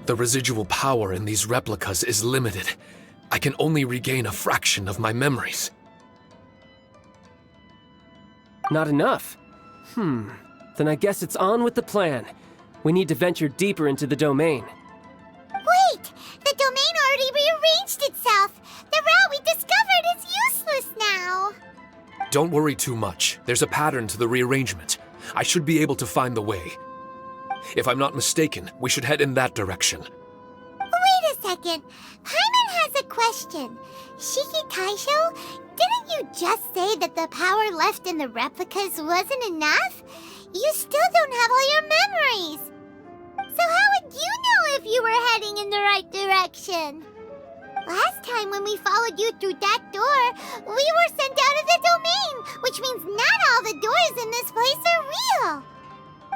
The residual power in these replicas is limited. I can only regain a fraction of my memories. Not enough. Then I guess it's on with the plan. We need to venture deeper into the domain. Wait! The domain already rearranged itself. The route we discovered is useless now. Don't worry too much. There's a pattern to the rearrangement. I should be able to find the way. If I'm not mistaken, we should head in that direction. Wait a second. Paimon has a question. Shiki Taisho, didn't you just say that the power left in the replicas wasn't enough? You still don't have all your memories. So how would you know if you were heading in the right direction? Last time when we followed you through that door, we were sent out of the domain, which means not all the doors in this place are real.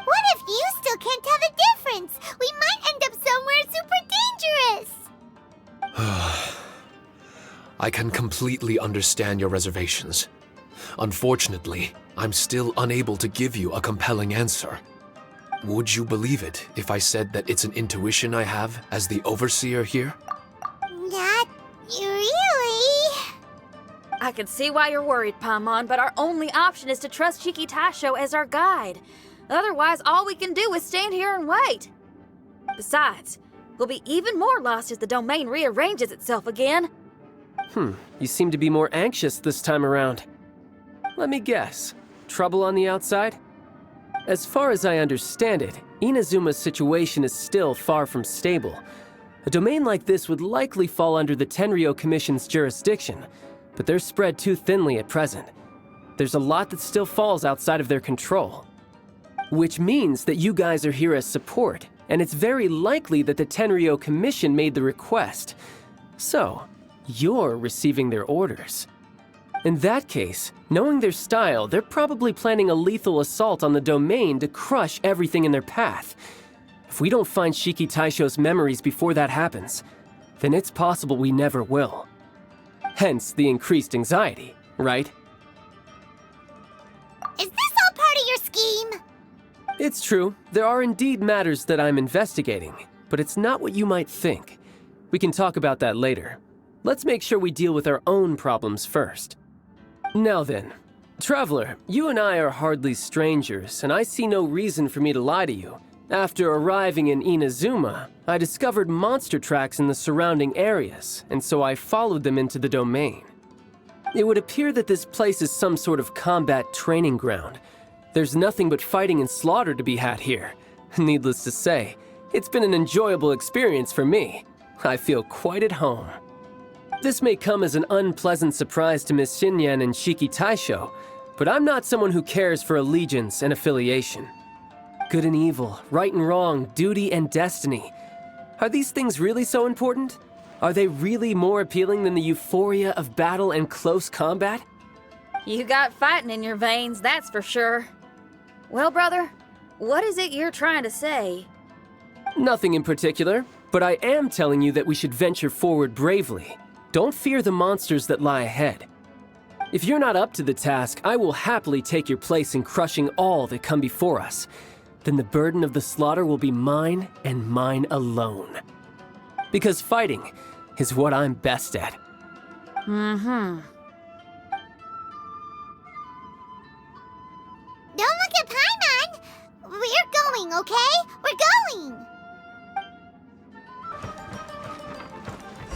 What if you still can't tell the difference? We might end up somewhere super dangerous. I can completely understand your reservations. Unfortunately, I'm still unable to give you a compelling answer. Would you believe it if I said that it's an intuition I have as the overseer here? Not really. I can see why you're worried, Paimon, but our only option is to trust Shiki Taisho as our guide. Otherwise, all we can do is stand here and wait. Besides, we'll be even more lost as the domain rearranges itself again. You seem to be more anxious this time around. Let me guess. Trouble on the outside? As far as I understand it, Inazuma's situation is still far from stable. A domain like this would likely fall under the Tenryou Commission's jurisdiction, but they're spread too thinly at present. There's a lot that still falls outside of their control. Which means that you guys are here as support, and it's very likely that the Tenryou Commission made the request. So, you're receiving their orders. In that case, knowing their style, they're probably planning a lethal assault on the domain to crush everything in their path. If we don't find Shiki Taisho's memories before that happens, then it's possible we never will. Hence the increased anxiety, right? Is this all part of your scheme? It's true, there are indeed matters that I'm investigating, but it's not what you might think. We can talk about that later. Let's make sure we deal with our own problems first. Now then, Traveler, you and I are hardly strangers, and I see no reason for me to lie to you. After arriving in Inazuma, I discovered monster tracks in the surrounding areas, and so I followed them into the domain. It would appear that this place is some sort of combat training ground. There's nothing but fighting and slaughter to be had here. Needless to say, it's been an enjoyable experience for me. I feel quite at home. This may come as an unpleasant surprise to Miss Xinyan and Shiki Taisho, but I'm not someone who cares for allegiance and affiliation. good and evil, right and wrong, duty and destiny. Are these things really so important? Are they really more appealing than the euphoria of battle and close combat? You got fighting in your veins, that's for sure. Well, brother, what is it you're trying to say? Nothing in particular, but I am telling you that we should venture forward bravely. Don't fear the monsters that lie ahead. If you're not up to the task, I will happily take your place in crushing all that come before us. Then the burden of the slaughter will be mine and mine alone. Because fighting is what I'm best at. Don't look at Paimon! We're going, okay? We're going!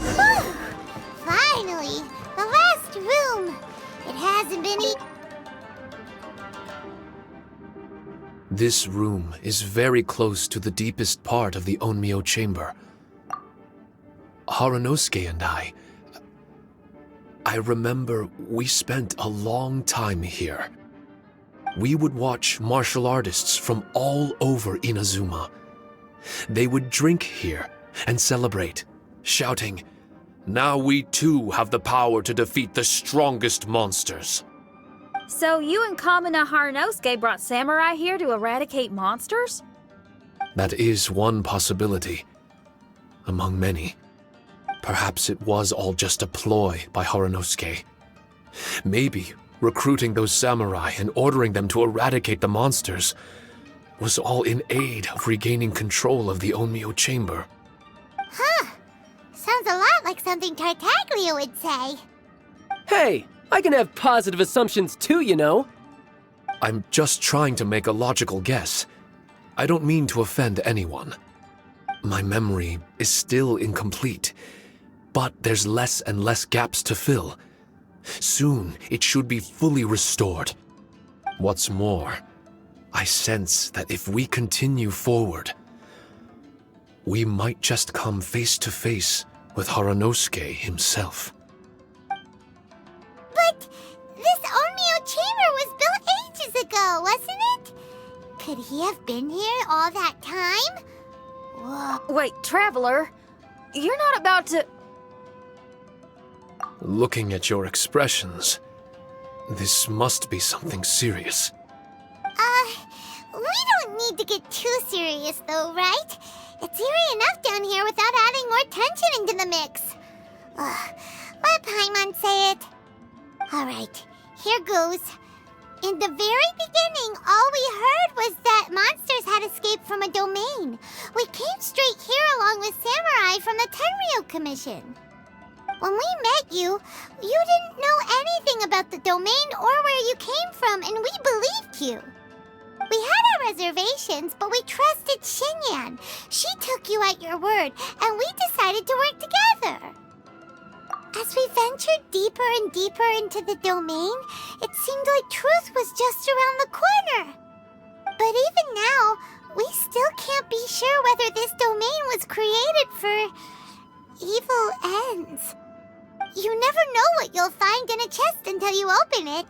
Whew. Finally! The last room! It hasn't been This room is very close to the deepest part of the Onmyo chamber. Harunosuke and I remember we spent a long time here. We would watch martial artists from all over Inazuma. They would drink here and celebrate, shouting, "Now we too have the power to defeat the strongest monsters." So you and Kamina Harunosuke brought samurai here to eradicate monsters? That is one possibility, among many. Perhaps it was all just a ploy by Harunosuke. Maybe recruiting those samurai and ordering them to eradicate the monsters was all in aid of regaining control of the Onmyo chamber. Huh. Sounds a lot like something Tartaglia would say. Hey, I can have positive assumptions too, you know. I'm just trying to make a logical guess. I don't mean to offend anyone. My memory is still incomplete, but there's less and less gaps to fill. Soon, it should be fully restored. What's more, I sense that if we continue forward, we might just come face to face with Harunosuke himself. But this Onmyo chamber was built ages ago, wasn't it? Could he have been here all that time? Whoa. Wait, Traveler, you're not about to... Looking at your expressions, this must be something serious. We don't need to get too serious though, right? It's eerie enough down here without adding more tension into the mix. Let Paimon say it. Alright, here goes. In the very beginning, all we heard was that monsters had escaped from a domain. We came straight here along with samurai from the Tenryo Commission. When we met you, you didn't know anything about the domain or where you came from, and we believed you. We had our reservations, but we trusted Xinyan. She took you at your word, and we decided to work together. As we ventured deeper and deeper into the domain, it seemed like truth was just around the corner. But even now, we still can't be sure whether this domain was created for evil ends. You never know what you'll find in a chest until you open it.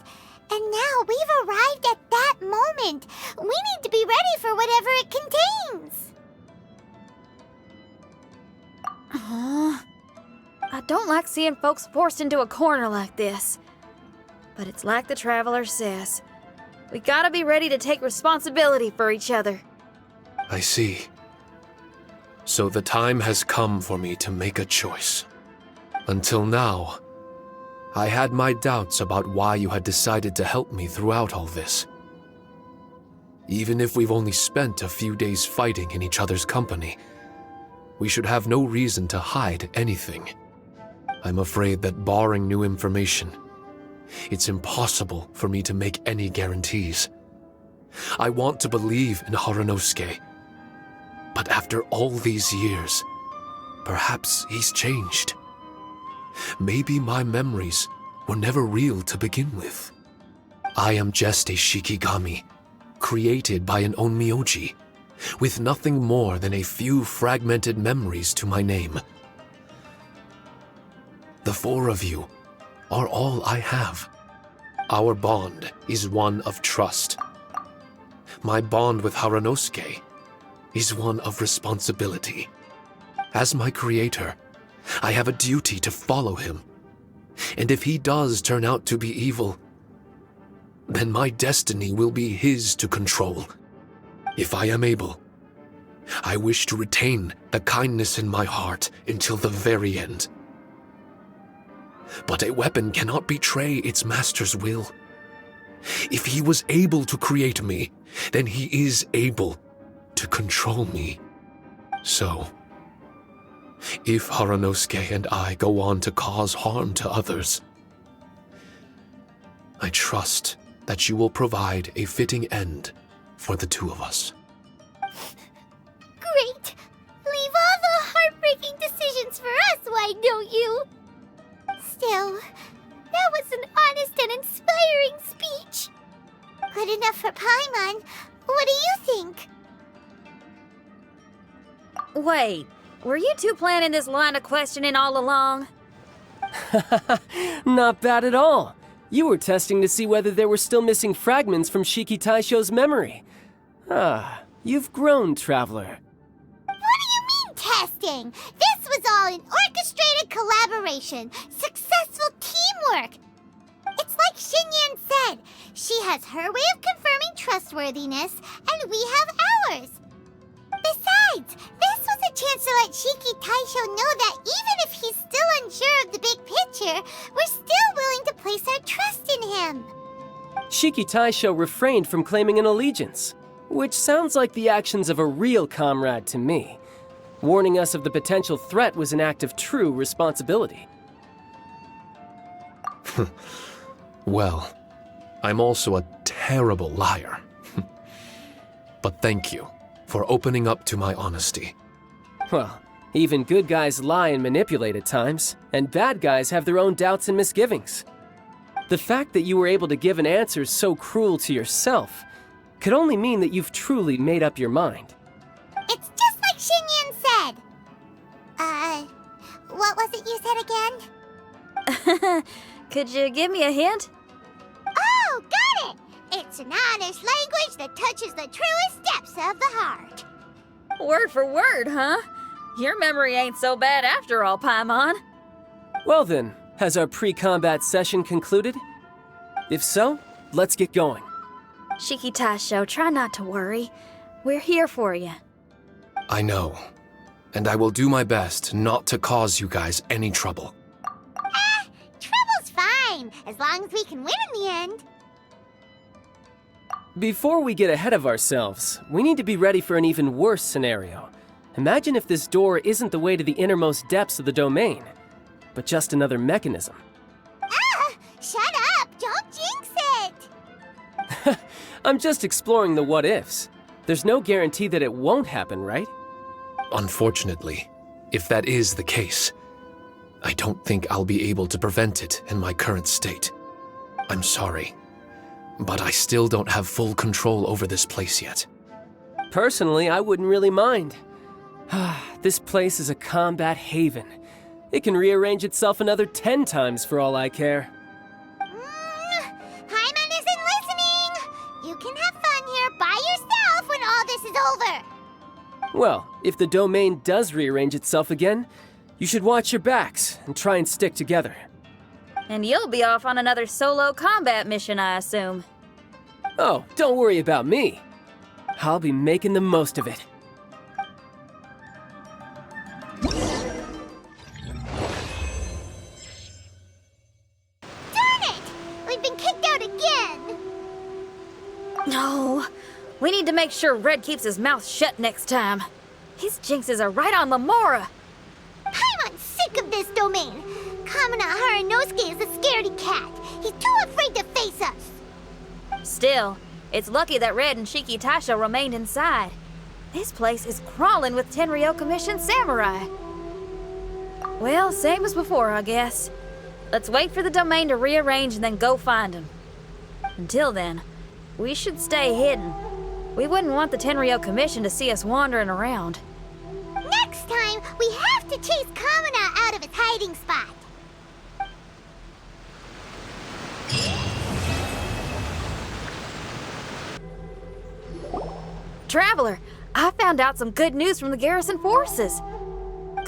And now we've arrived at that moment. We need to be ready for whatever it contains. I don't like seeing folks forced into a corner like this. But it's like the Traveler says. We gotta be ready to take responsibility for each other. I see. So the time has come for me to make a choice. Until now, I had my doubts about why you had decided to help me throughout all this. Even if we've only spent a few days fighting in each other's company, we should have no reason to hide anything. I'm afraid that barring new information, it's impossible for me to make any guarantees. I want to believe in Harunosuke, but after all these years, perhaps he's changed. Maybe my memories were never real to begin with. I am just a Shikigami, created by an Onmyoji, with nothing more than a few fragmented memories to my name. The four of you are all I have. Our bond is one of trust. my bond with Haranosuke is one of responsibility. As my creator, I have a duty to follow him. And if he does turn out to be evil, then my destiny will be his to control. If I am able, I wish to retain the kindness in my heart until the very end. But a weapon cannot betray its master's will. If he was able to create me, then he is able to control me. So, if Haranosuke and I go on to cause harm to others, I trust that you will provide a fitting end for the two of us. Great! Leave all the heartbreaking decisions for us, why don't you? Still, that was an honest and inspiring speech. Good enough for Paimon. What do you think? Wait, were you two planning this line of questioning all along? Not bad at all. You were testing to see whether there were still missing fragments from Shiki Taisho's memory. Ah, you've grown, Traveler. What do you mean, testing? This was all an orchestrated collaboration. Successful teamwork. It's like Xinyan said. She has her way of confirming trustworthiness, and we have ours. Besides, this was a chance to let Shiki Taisho know that even if he's still unsure of the big picture, we're still willing to place our trust in him. Shiki Taisho refrained from claiming an allegiance, which sounds like the actions of a real comrade to me. Warning us of the potential threat was an act of true responsibility. Well, I'm also a terrible liar. But thank you for opening up to my honesty. Well, even good guys lie and manipulate at times, and bad guys have their own doubts and misgivings. The fact that you were able to give an answer so cruel to yourself could only mean that you've truly made up your mind. It's just like Xinyan said. What was it you said again? Could you give me a hint? Oh, got it! It's an honest language that touches the truest depths of the heart. Word for word, huh? Your memory ain't so bad after all, Paimon. Well then, has our pre-combat session concluded? If so, let's get going. Shiki Taisho, try not to worry. We're here for you. I know, and I will do my best not to cause you guys any trouble. Trouble's fine, as long as we can win in the end. Before we get ahead of ourselves, we need to be ready for an even worse scenario. Imagine if this door isn't the way to the innermost depths of the domain, but just another mechanism. Shut up! Don't jinx it! I'm just exploring the what-ifs. There's no guarantee that it won't happen, right? Unfortunately, if that is the case, I don't think I'll be able to prevent it in my current state. I'm sorry, but I still don't have full control over this place yet. Personally, I wouldn't really mind. This place is a combat haven. It can rearrange itself another 10 times for all I care. Paimon isn't listening! You can have fun here by yourself when all this is over! Well, if the domain does rearrange itself again, you should watch your backs and try and stick together. And you'll be off on another solo combat mission, I assume. Oh, don't worry about me. I'll be making the most of it. Darn it! We've been kicked out again! No, we need to make sure Red keeps his mouth shut next time. His jinxes are right on Lamora. Paimon's sick of this domain! Kamina Haranosuke is a scaredy cat. He's too afraid to face us. Still, it's lucky that Red and Shiki Taisho remained inside. This place is crawling with Tenryo Commission samurai. Well, same as before, I guess. Let's wait for the domain to rearrange and then go find him. Until then, we should stay hidden. We wouldn't want the Tenryo Commission to see us wandering around. Next time, we have to chase Kamina out of its hiding spot. Traveler, I found out some good news from the garrison forces.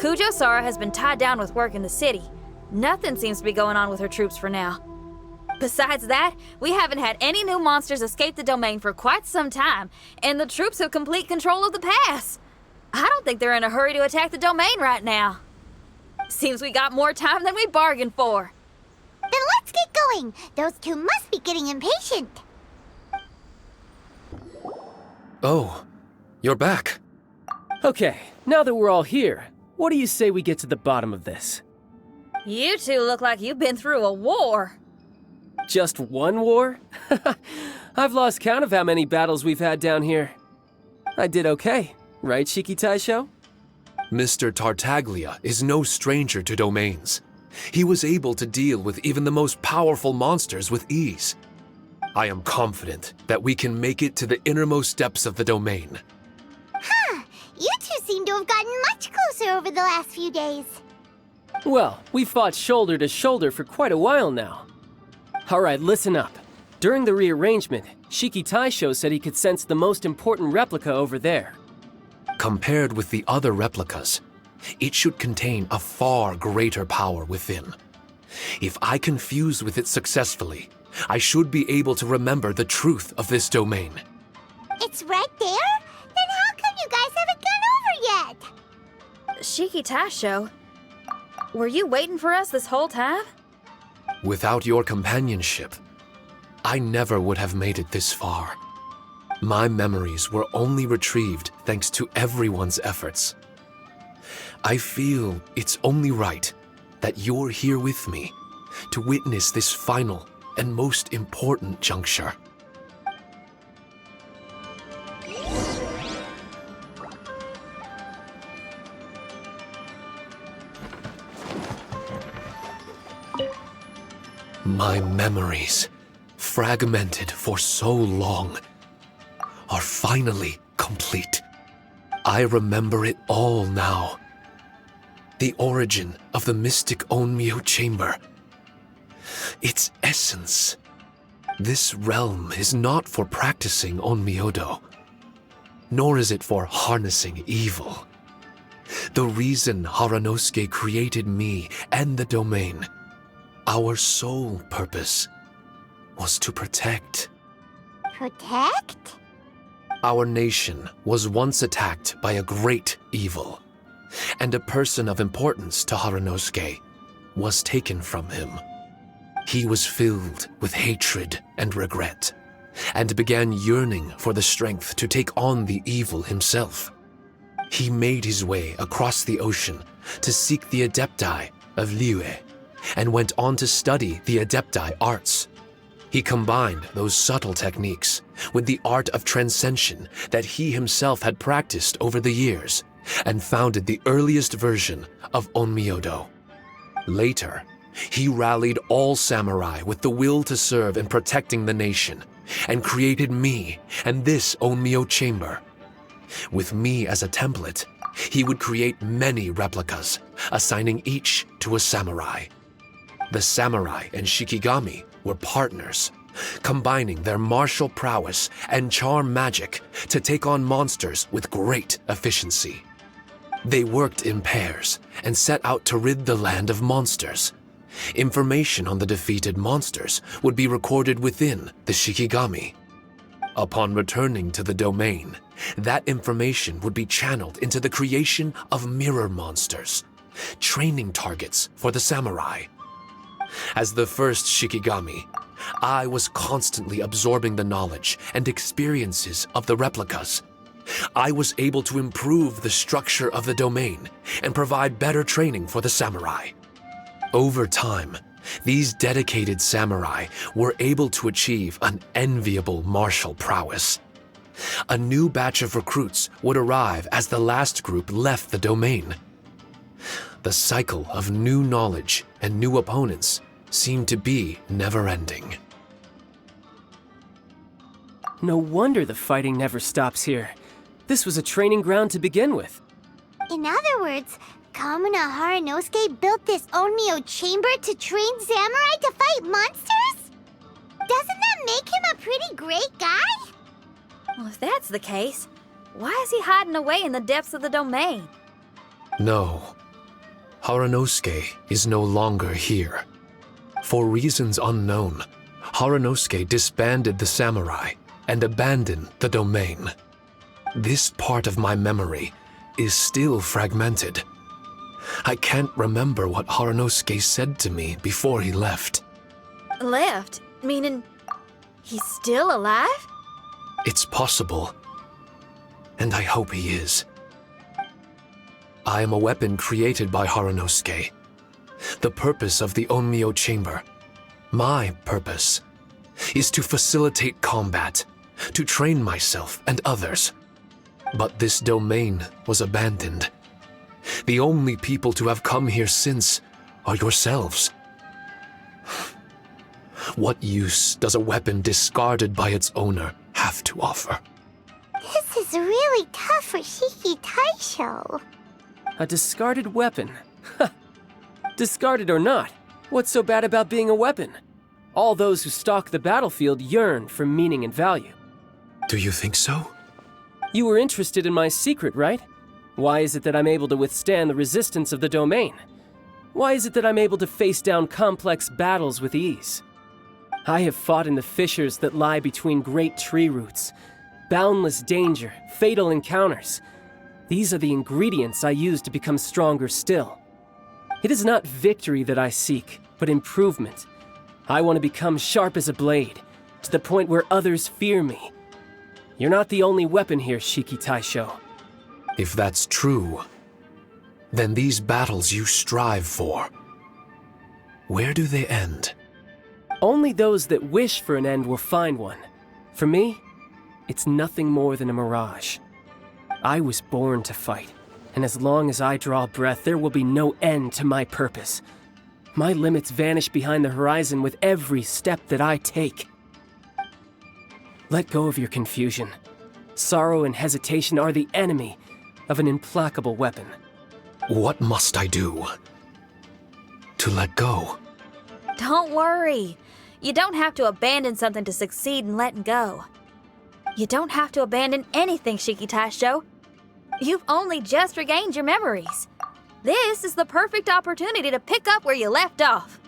Kujo-Sara has been tied down with work in the city. Nothing seems to be going on with her troops for now. Besides that, we haven't had any new monsters escape the domain for quite some time, and the troops have complete control of the pass. I don't think they're in a hurry to attack the domain right now. Seems we got more time than we bargained for. Then let's get going. Those two must be getting impatient. Oh, you're back. Okay, now that we're all here, what do you say we get to the bottom of this? You two look like you've been through a war. Just one war? I've lost count of how many battles we've had down here. I did okay, right, Shiki Taisho? Mr. Tartaglia is no stranger to domains. He was able to deal with even the most powerful monsters with ease. I am confident that we can make it to the innermost depths of the domain. You two seem to have gotten much closer over the last few days. Well, we fought shoulder to shoulder for quite a while now. All right, listen up. During the rearrangement, Shiki Taisho said he could sense the most important replica over there. Compared with the other replicas, it should contain a far greater power within. If I can fuse with it successfully, I should be able to remember the truth of this domain. It's right there? Then how come you guys haven't gone over yet? Shiki Taisho, were you waiting for us this whole time? Without your companionship, I never would have made it this far. My memories were only retrieved thanks to everyone's efforts. I feel it's only right that you're here with me to witness this final and most important juncture. My memories, fragmented for so long, are finally complete. I remember it all now. The origin of the mystic Onmyo chamber. Its essence. This realm is not for practicing Onmyodo, nor is it for harnessing evil. The reason Haranosuke created me and the domain, our sole purpose, was to protect. Protect? Our nation was once attacked by a great evil, and a person of importance to Haranosuke was taken from him. He was filled with hatred and regret, and began yearning for the strength to take on the evil himself. He made his way across the ocean to seek the Adepti of Liyue, and went on to study the Adepti arts. He combined those subtle techniques with the art of transcension that he himself had practiced over the years, and founded the earliest version of Onmyodo. Later, he rallied all samurai with the will to serve in protecting the nation, and created me and this Onmyo chamber. With me as a template, he would create many replicas, assigning each to a samurai. The samurai and Shikigami were partners, combining their martial prowess and charm magic to take on monsters with great efficiency. They worked in pairs and set out to rid the land of monsters. Information on the defeated monsters would be recorded within the Shikigami. Upon returning to the domain, that information would be channeled into the creation of mirror monsters, training targets for the samurai. As the first Shikigami, I was constantly absorbing the knowledge and experiences of the replicas. I was able to improve the structure of the domain and provide better training for the samurai. Over time, these dedicated samurai were able to achieve an enviable martial prowess. A new batch of recruits would arrive as the last group left the domain. The cycle of new knowledge and new opponents seemed to be never-ending. No wonder the fighting never stops here. This was a training ground to begin with. In other words, Kamuna Haranosuke built this Onmyo chamber to train samurai to fight monsters? Doesn't that make him a pretty great guy? Well, if that's the case, Why is he hiding away in the depths of the domain? No. Haranosuke is no longer here. For reasons unknown, Haranosuke disbanded the samurai and abandoned the domain. This part of my memory is still fragmented. I can't remember what Haranosuke said to me before he left. Left? Meaning he's still alive? It's possible. And I hope he is. I am a weapon created by Haranosuke. The purpose of the Onmyo Chamber, my purpose, is to facilitate combat, to train myself and others. But this domain was abandoned. The only people to have come here since are yourselves. What use does a weapon discarded by its owner have to offer? This is really tough for Shiki Taisho. A discarded weapon. Discarded or not, what's so bad about being a weapon? All those who stalk the battlefield yearn for meaning and value. Do you think so? You were interested in my secret, right? Why is it that I'm able to withstand the resistance of the domain? Why is it that I'm able to face down complex battles with ease? I have fought in the fissures that lie between great tree roots. Boundless danger, fatal encounters. These are the ingredients I use to become stronger still. It is not victory that I seek, but improvement. I want to become sharp as a blade, to the point where others fear me. You're not the only weapon here, Shiki Taisho. If that's true, then these battles you strive for, where do they end? Only those that wish for an end will find one. For me, it's nothing more than a mirage. I was born to fight, and as long as I draw breath, there will be no end to my purpose. My limits vanish behind the horizon with every step that I take. Let go of your confusion. Sorrow and hesitation are the enemy of an implacable weapon. What must I do to let go? Don't worry. You don't have to abandon something to succeed in letting go. You don't have to abandon anything, Shiki Taisho. You've only just regained your memories. This is the perfect opportunity to pick up where you left off.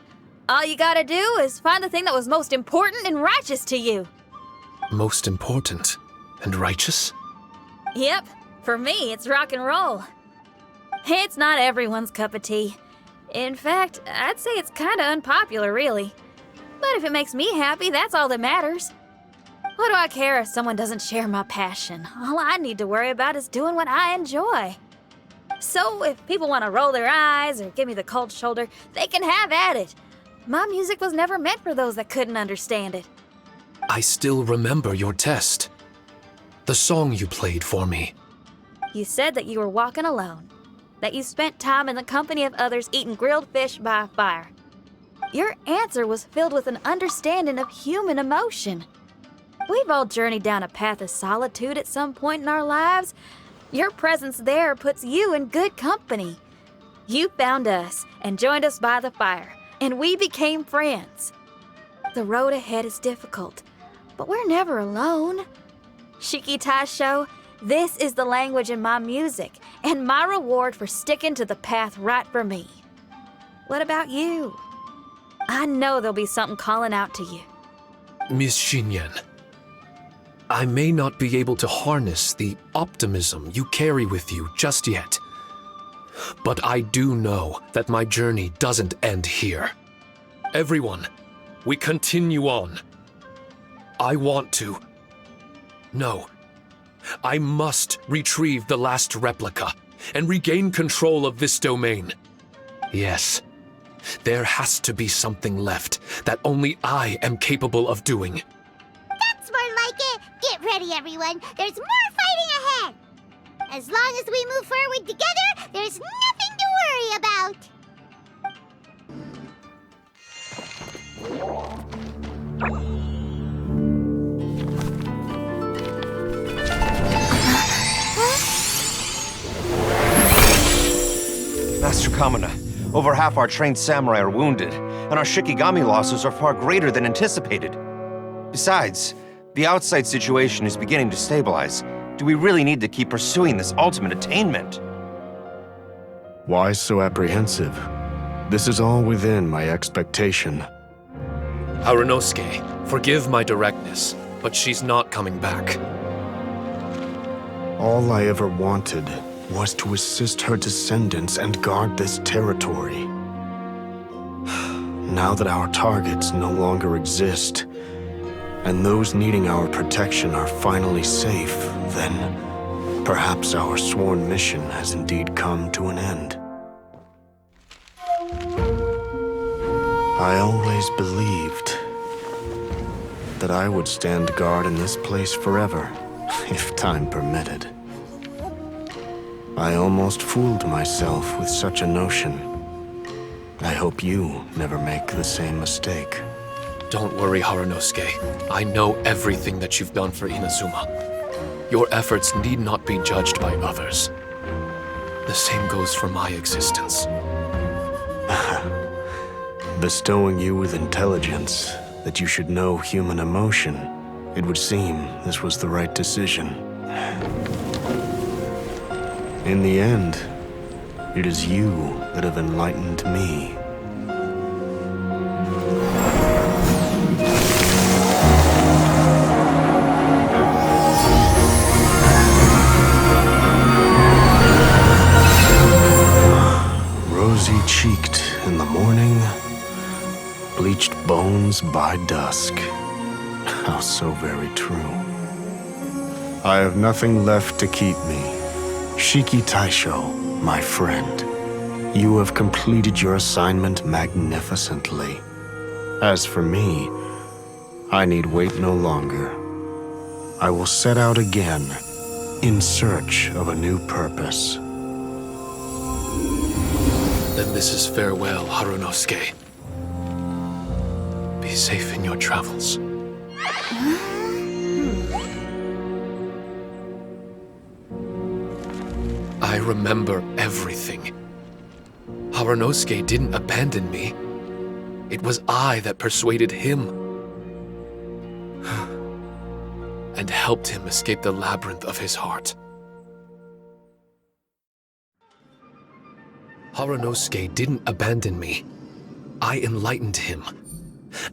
All you gotta do is find the thing that was most important and righteous to you. Most important and righteous? Yep, for me, it's rock and roll. It's not everyone's cup of tea. In fact, I'd say it's kinda unpopular, really. But if it makes me happy, that's all that matters. What do I care if someone doesn't share my passion? All I need to worry about is doing what I enjoy. So if people want to roll their eyes or give me the cold shoulder, they can have at it. My music was never meant for those that couldn't understand it. I still remember your test. The song you played for me. You said that you were walking alone, that you spent time in the company of others eating grilled fish by a fire. Your answer was filled with an understanding of human emotion. We've all journeyed down a path of solitude at some point in our lives. Your presence there puts you in good company. You found us and joined us by the fire, and we became friends. The road ahead is difficult, but we're never alone. Shiki Taisho, this is the language in my music, and my reward for sticking to the path right for me. What about you? I know there'll be something calling out to you. Miss Shinyan, I may not be able to harness the optimism you carry with you just yet. But I do know that my journey doesn't end here. Everyone, we continue on. I want to. No. I must retrieve the last replica and regain control of this domain. Yes, there has to be something left that only I am capable of doing. That's more like it. Get ready, everyone. There's more fighting ahead. As long as we move forward together, there's nothing to worry about. Master Kamina, over half our trained samurai are wounded, and our Shikigami losses are far greater than anticipated. Besides, the outside situation is beginning to stabilize, Do we really need to keep pursuing this ultimate attainment? Why so apprehensive? This is all within my expectation. Harunosuke, forgive my directness, but she's not coming back. All I ever wanted was to assist her descendants and guard this territory. Now that our targets no longer exist, and those needing our protection are finally safe, then perhaps our sworn mission has indeed come to an end. I always believed that I would stand guard in this place forever, if time permitted. I almost fooled myself with such a notion. I hope you never make the same mistake. Don't worry, Harunosuke. I know everything that you've done for Inazuma. Your efforts need not be judged by others. The same goes for my existence. Bestowing you with intelligence, that you should know human emotion, it would seem this was the right decision. In the end, it is you that have enlightened me. Rosy-cheeked in the morning, bleached bones by dusk. How so very true. I have nothing left to keep me. Shiki Taisho, my friend, you have completed your assignment magnificently. As for me, I need wait no longer. I will set out again, in search of a new purpose. Then this is farewell, Harunosuke. Be safe in your travels. I remember everything. Harunosuke didn't abandon me. It was I that persuaded him and helped him escape the labyrinth of his heart. Harunosuke didn't abandon me. I enlightened him.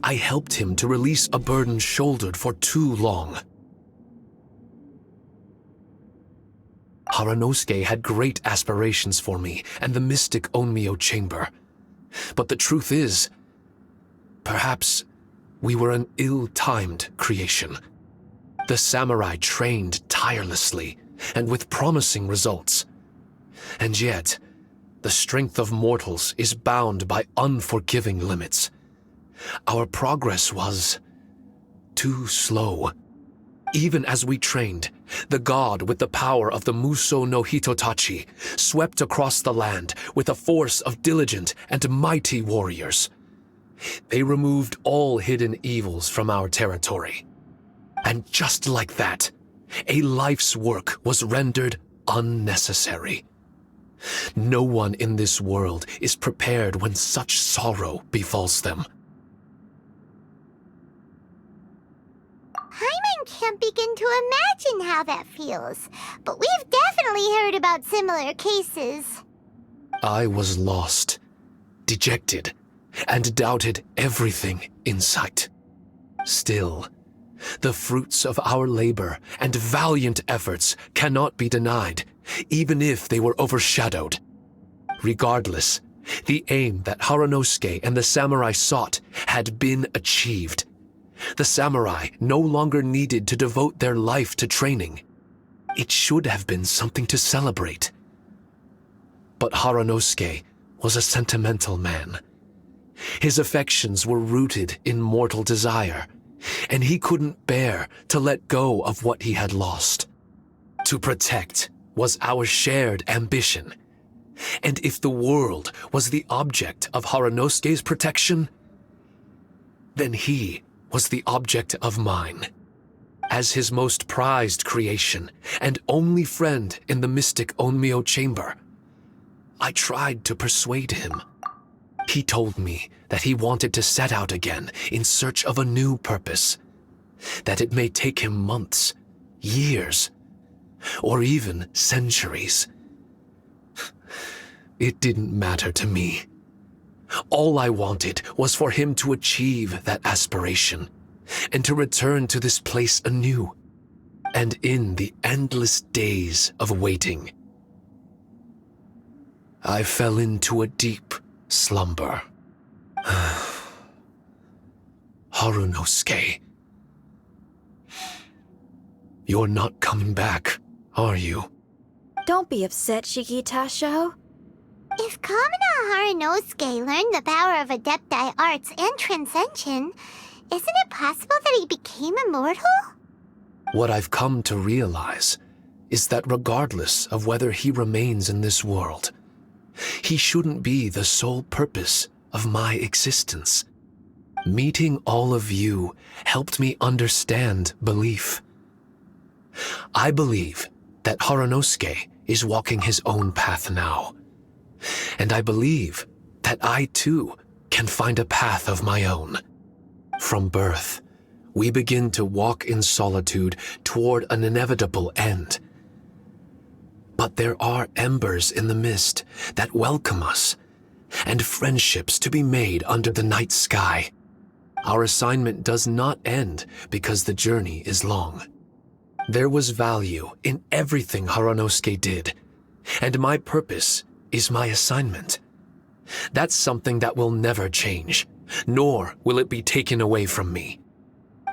I helped him to release a burden shouldered for too long. Harunosuke had great aspirations for me and the mystic Onmyo chamber. But the truth is, perhaps we were an ill-timed creation. The samurai trained tirelessly and with promising results. And yet, the strength of mortals is bound by unforgiving limits. Our progress was too slow. Even as we trained, the god with the power of the Muso no Hitotachi swept across the land with a force of diligent and mighty warriors. They removed all hidden evils from our territory. And just like that, a life's work was rendered unnecessary. No one in this world is prepared when such sorrow befalls them. Paimon can't begin to imagine how that feels, but we've definitely heard about similar cases. I was lost, dejected, and doubted everything in sight. Still, the fruits of our labor and valiant efforts cannot be denied, even if they were overshadowed. Regardless, the aim that Harunosuke and the samurai sought had been achieved. The samurai no longer needed to devote their life to training. It should have been something to celebrate. But Harunosuke was a sentimental man. His affections were rooted in mortal desire, and he couldn't bear to let go of what he had lost. To protect was our shared ambition, and if the world was the object of Harunosuke's protection, then he was the object of mine. As his most prized creation and only friend in the mystic Onmyo chamber, I tried to persuade him. He told me that he wanted to set out again in search of a new purpose, that it may take him months, years, or even centuries. It didn't matter to me. All I wanted was for him to achieve that aspiration and to return to this place anew. And in the endless days of waiting, I fell into a deep slumber. Harunosuke, you're not coming back, are you? Don't be upset, Shiki Taisho. If Kamina Harunosuke learned the power of Adepti Arts and Transcension, isn't it possible that he became immortal? What I've come to realize is that regardless of whether he remains in this world, he shouldn't be the sole purpose of my existence. Meeting all of you helped me understand belief. I believe that Harunosuke is walking his own path now. And I believe that I too can find a path of my own. From birth, we begin to walk in solitude toward an inevitable end. But there are embers in the mist that welcome us, and friendships to be made under the night sky. Our assignment does not end because the journey is long. There was value in everything Harunosuke did, and my purpose is my assignment. That's something that will never change, nor will it be taken away from me.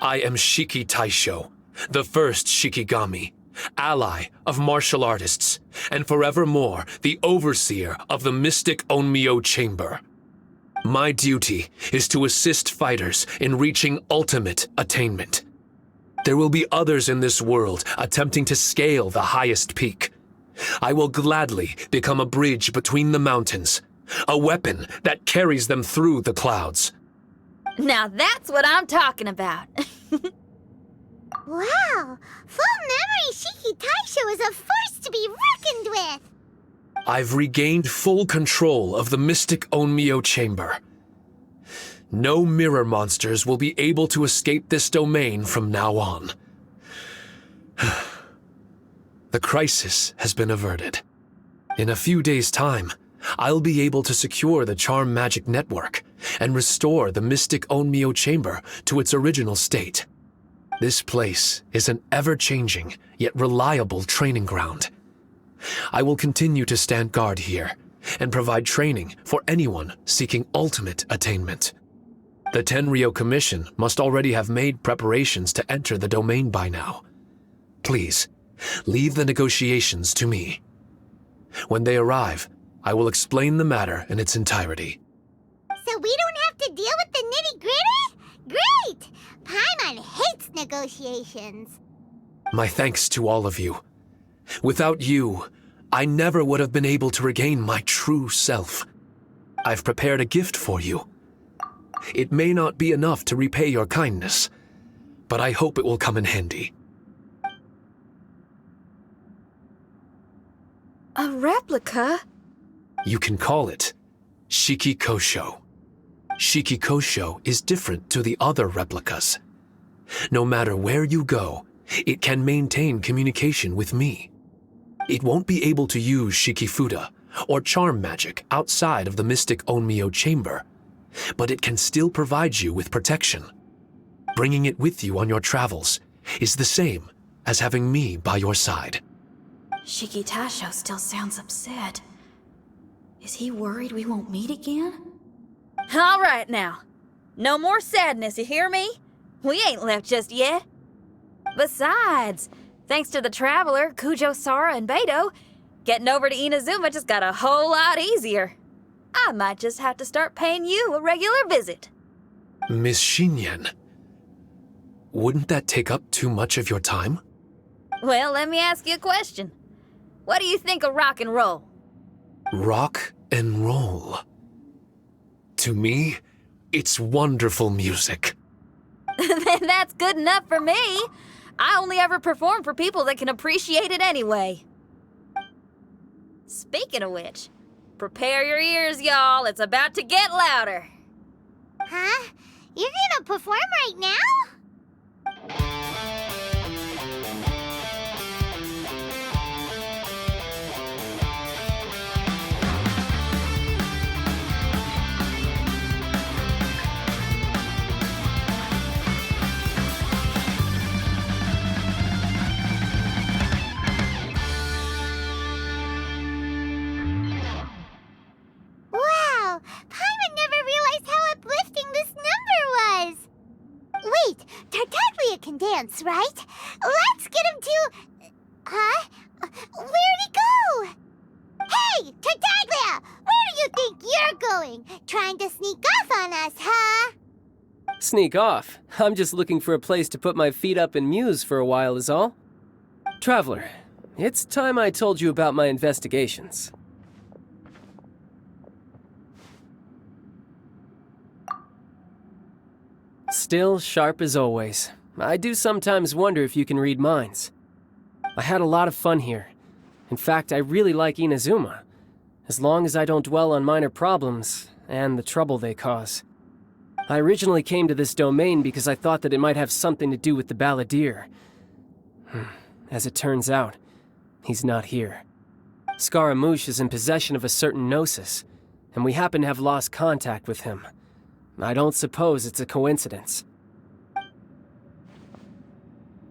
I am Shiki Taisho, the first Shikigami, ally of martial artists, and forevermore the overseer of the mystic Onmyo Chamber. My duty is to assist fighters in reaching ultimate attainment. There will be others in this world attempting to scale the highest peak. I will gladly become a bridge between the mountains, a weapon that carries them through the clouds. Now that's what I'm talking about. Wow! Full memory Shiki Taisho is a force to be reckoned with! I've regained full control of the mystic Onmyo Chamber. No mirror monsters will be able to escape this domain from now on. The crisis has been averted. In a few days' time, I'll be able to secure the charm magic network and restore the mystic Onmyo Chamber to its original state. This place is an ever-changing yet reliable training ground. I will continue to stand guard here and provide training for anyone seeking ultimate attainment. The Tenryo Commission must already have made preparations to enter the domain by now. Please, leave the negotiations to me. When they arrive, I will explain the matter in its entirety. So we don't have to deal with the nitty-gritty? Great! Paimon hates negotiations. My thanks to all of you. Without you, I never would have been able to regain my true self. I've prepared a gift for you. It may not be enough to repay your kindness, but I hope it will come in handy. A replica? You can call it Shiki Kosho. Shiki Kosho is different to the other replicas. No matter where you go, it can maintain communication with me. It won't be able to use Shikifuda or charm magic outside of the mystic Onmyo Chamber, but it can still provide you with protection. Bringing it with you on your travels is the same as having me by your side. Shiki Taisho still sounds upset. Is he worried we won't meet again? All right now. No more sadness, you hear me? We ain't left just yet. Besides, thanks to the Traveler, Kujo, Sara, and Beto, getting over to Inazuma just got a whole lot easier. I might just have to start paying you a regular visit. Miss Shinyan, wouldn't that take up too much of your time? Well, let me ask you a question. What do you think of rock and roll? Rock and roll. To me, it's wonderful music. Then that's good enough for me. I only ever perform for people that can appreciate it anyway. Speaking of which, prepare your ears, y'all. It's about to get louder. Huh? You're gonna perform right now? dance, right? Let's get him to... Huh? Where'd he go? Hey, Tartaglia! Where do you think you're going? Trying to sneak off on us, huh? Sneak off? I'm just looking for a place to put my feet up and muse for a while is all. Traveler, it's time I told you about my investigations. Still sharp as always. I do sometimes wonder if you can read minds. I had a lot of fun here. In fact, I really like Inazuma, as long as I don't dwell on minor problems and the trouble they cause. I originally came to this domain because I thought that it might have something to do with the balladeer. As it turns out, he's not here. Scaramouche is in possession of a certain gnosis, and we happen to have lost contact with him. I don't suppose it's a coincidence.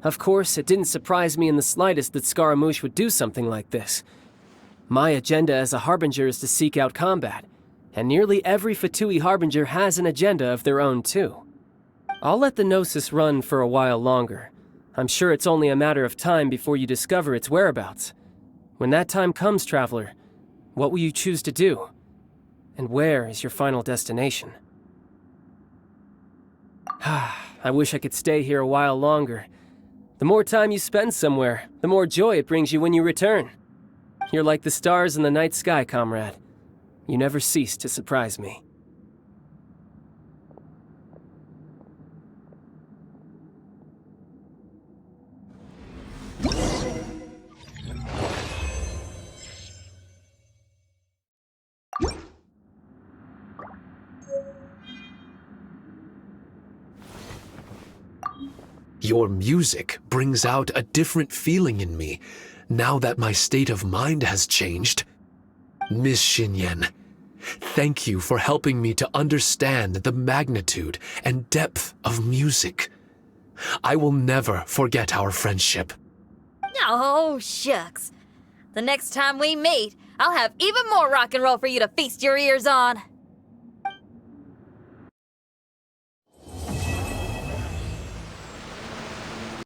Of course, it didn't surprise me in the slightest that Scaramouche would do something like this. My agenda as a Harbinger is to seek out combat, and nearly every Fatui Harbinger has an agenda of their own too. I'll let the Gnosis run for a while longer. I'm sure it's only a matter of time before you discover its whereabouts. When that time comes, Traveler, what will you choose to do? And where is your final destination? I wish I could stay here a while longer. The more time you spend somewhere, the more joy it brings you when you return. You're like the stars in the night sky, comrade. You never cease to surprise me. Your music brings out a different feeling in me, now that my state of mind has changed. Miss Xinyan, thank you for helping me to understand the magnitude and depth of music. I will never forget our friendship. Oh, shucks. The next time we meet, I'll have even more rock and roll for you to feast your ears on.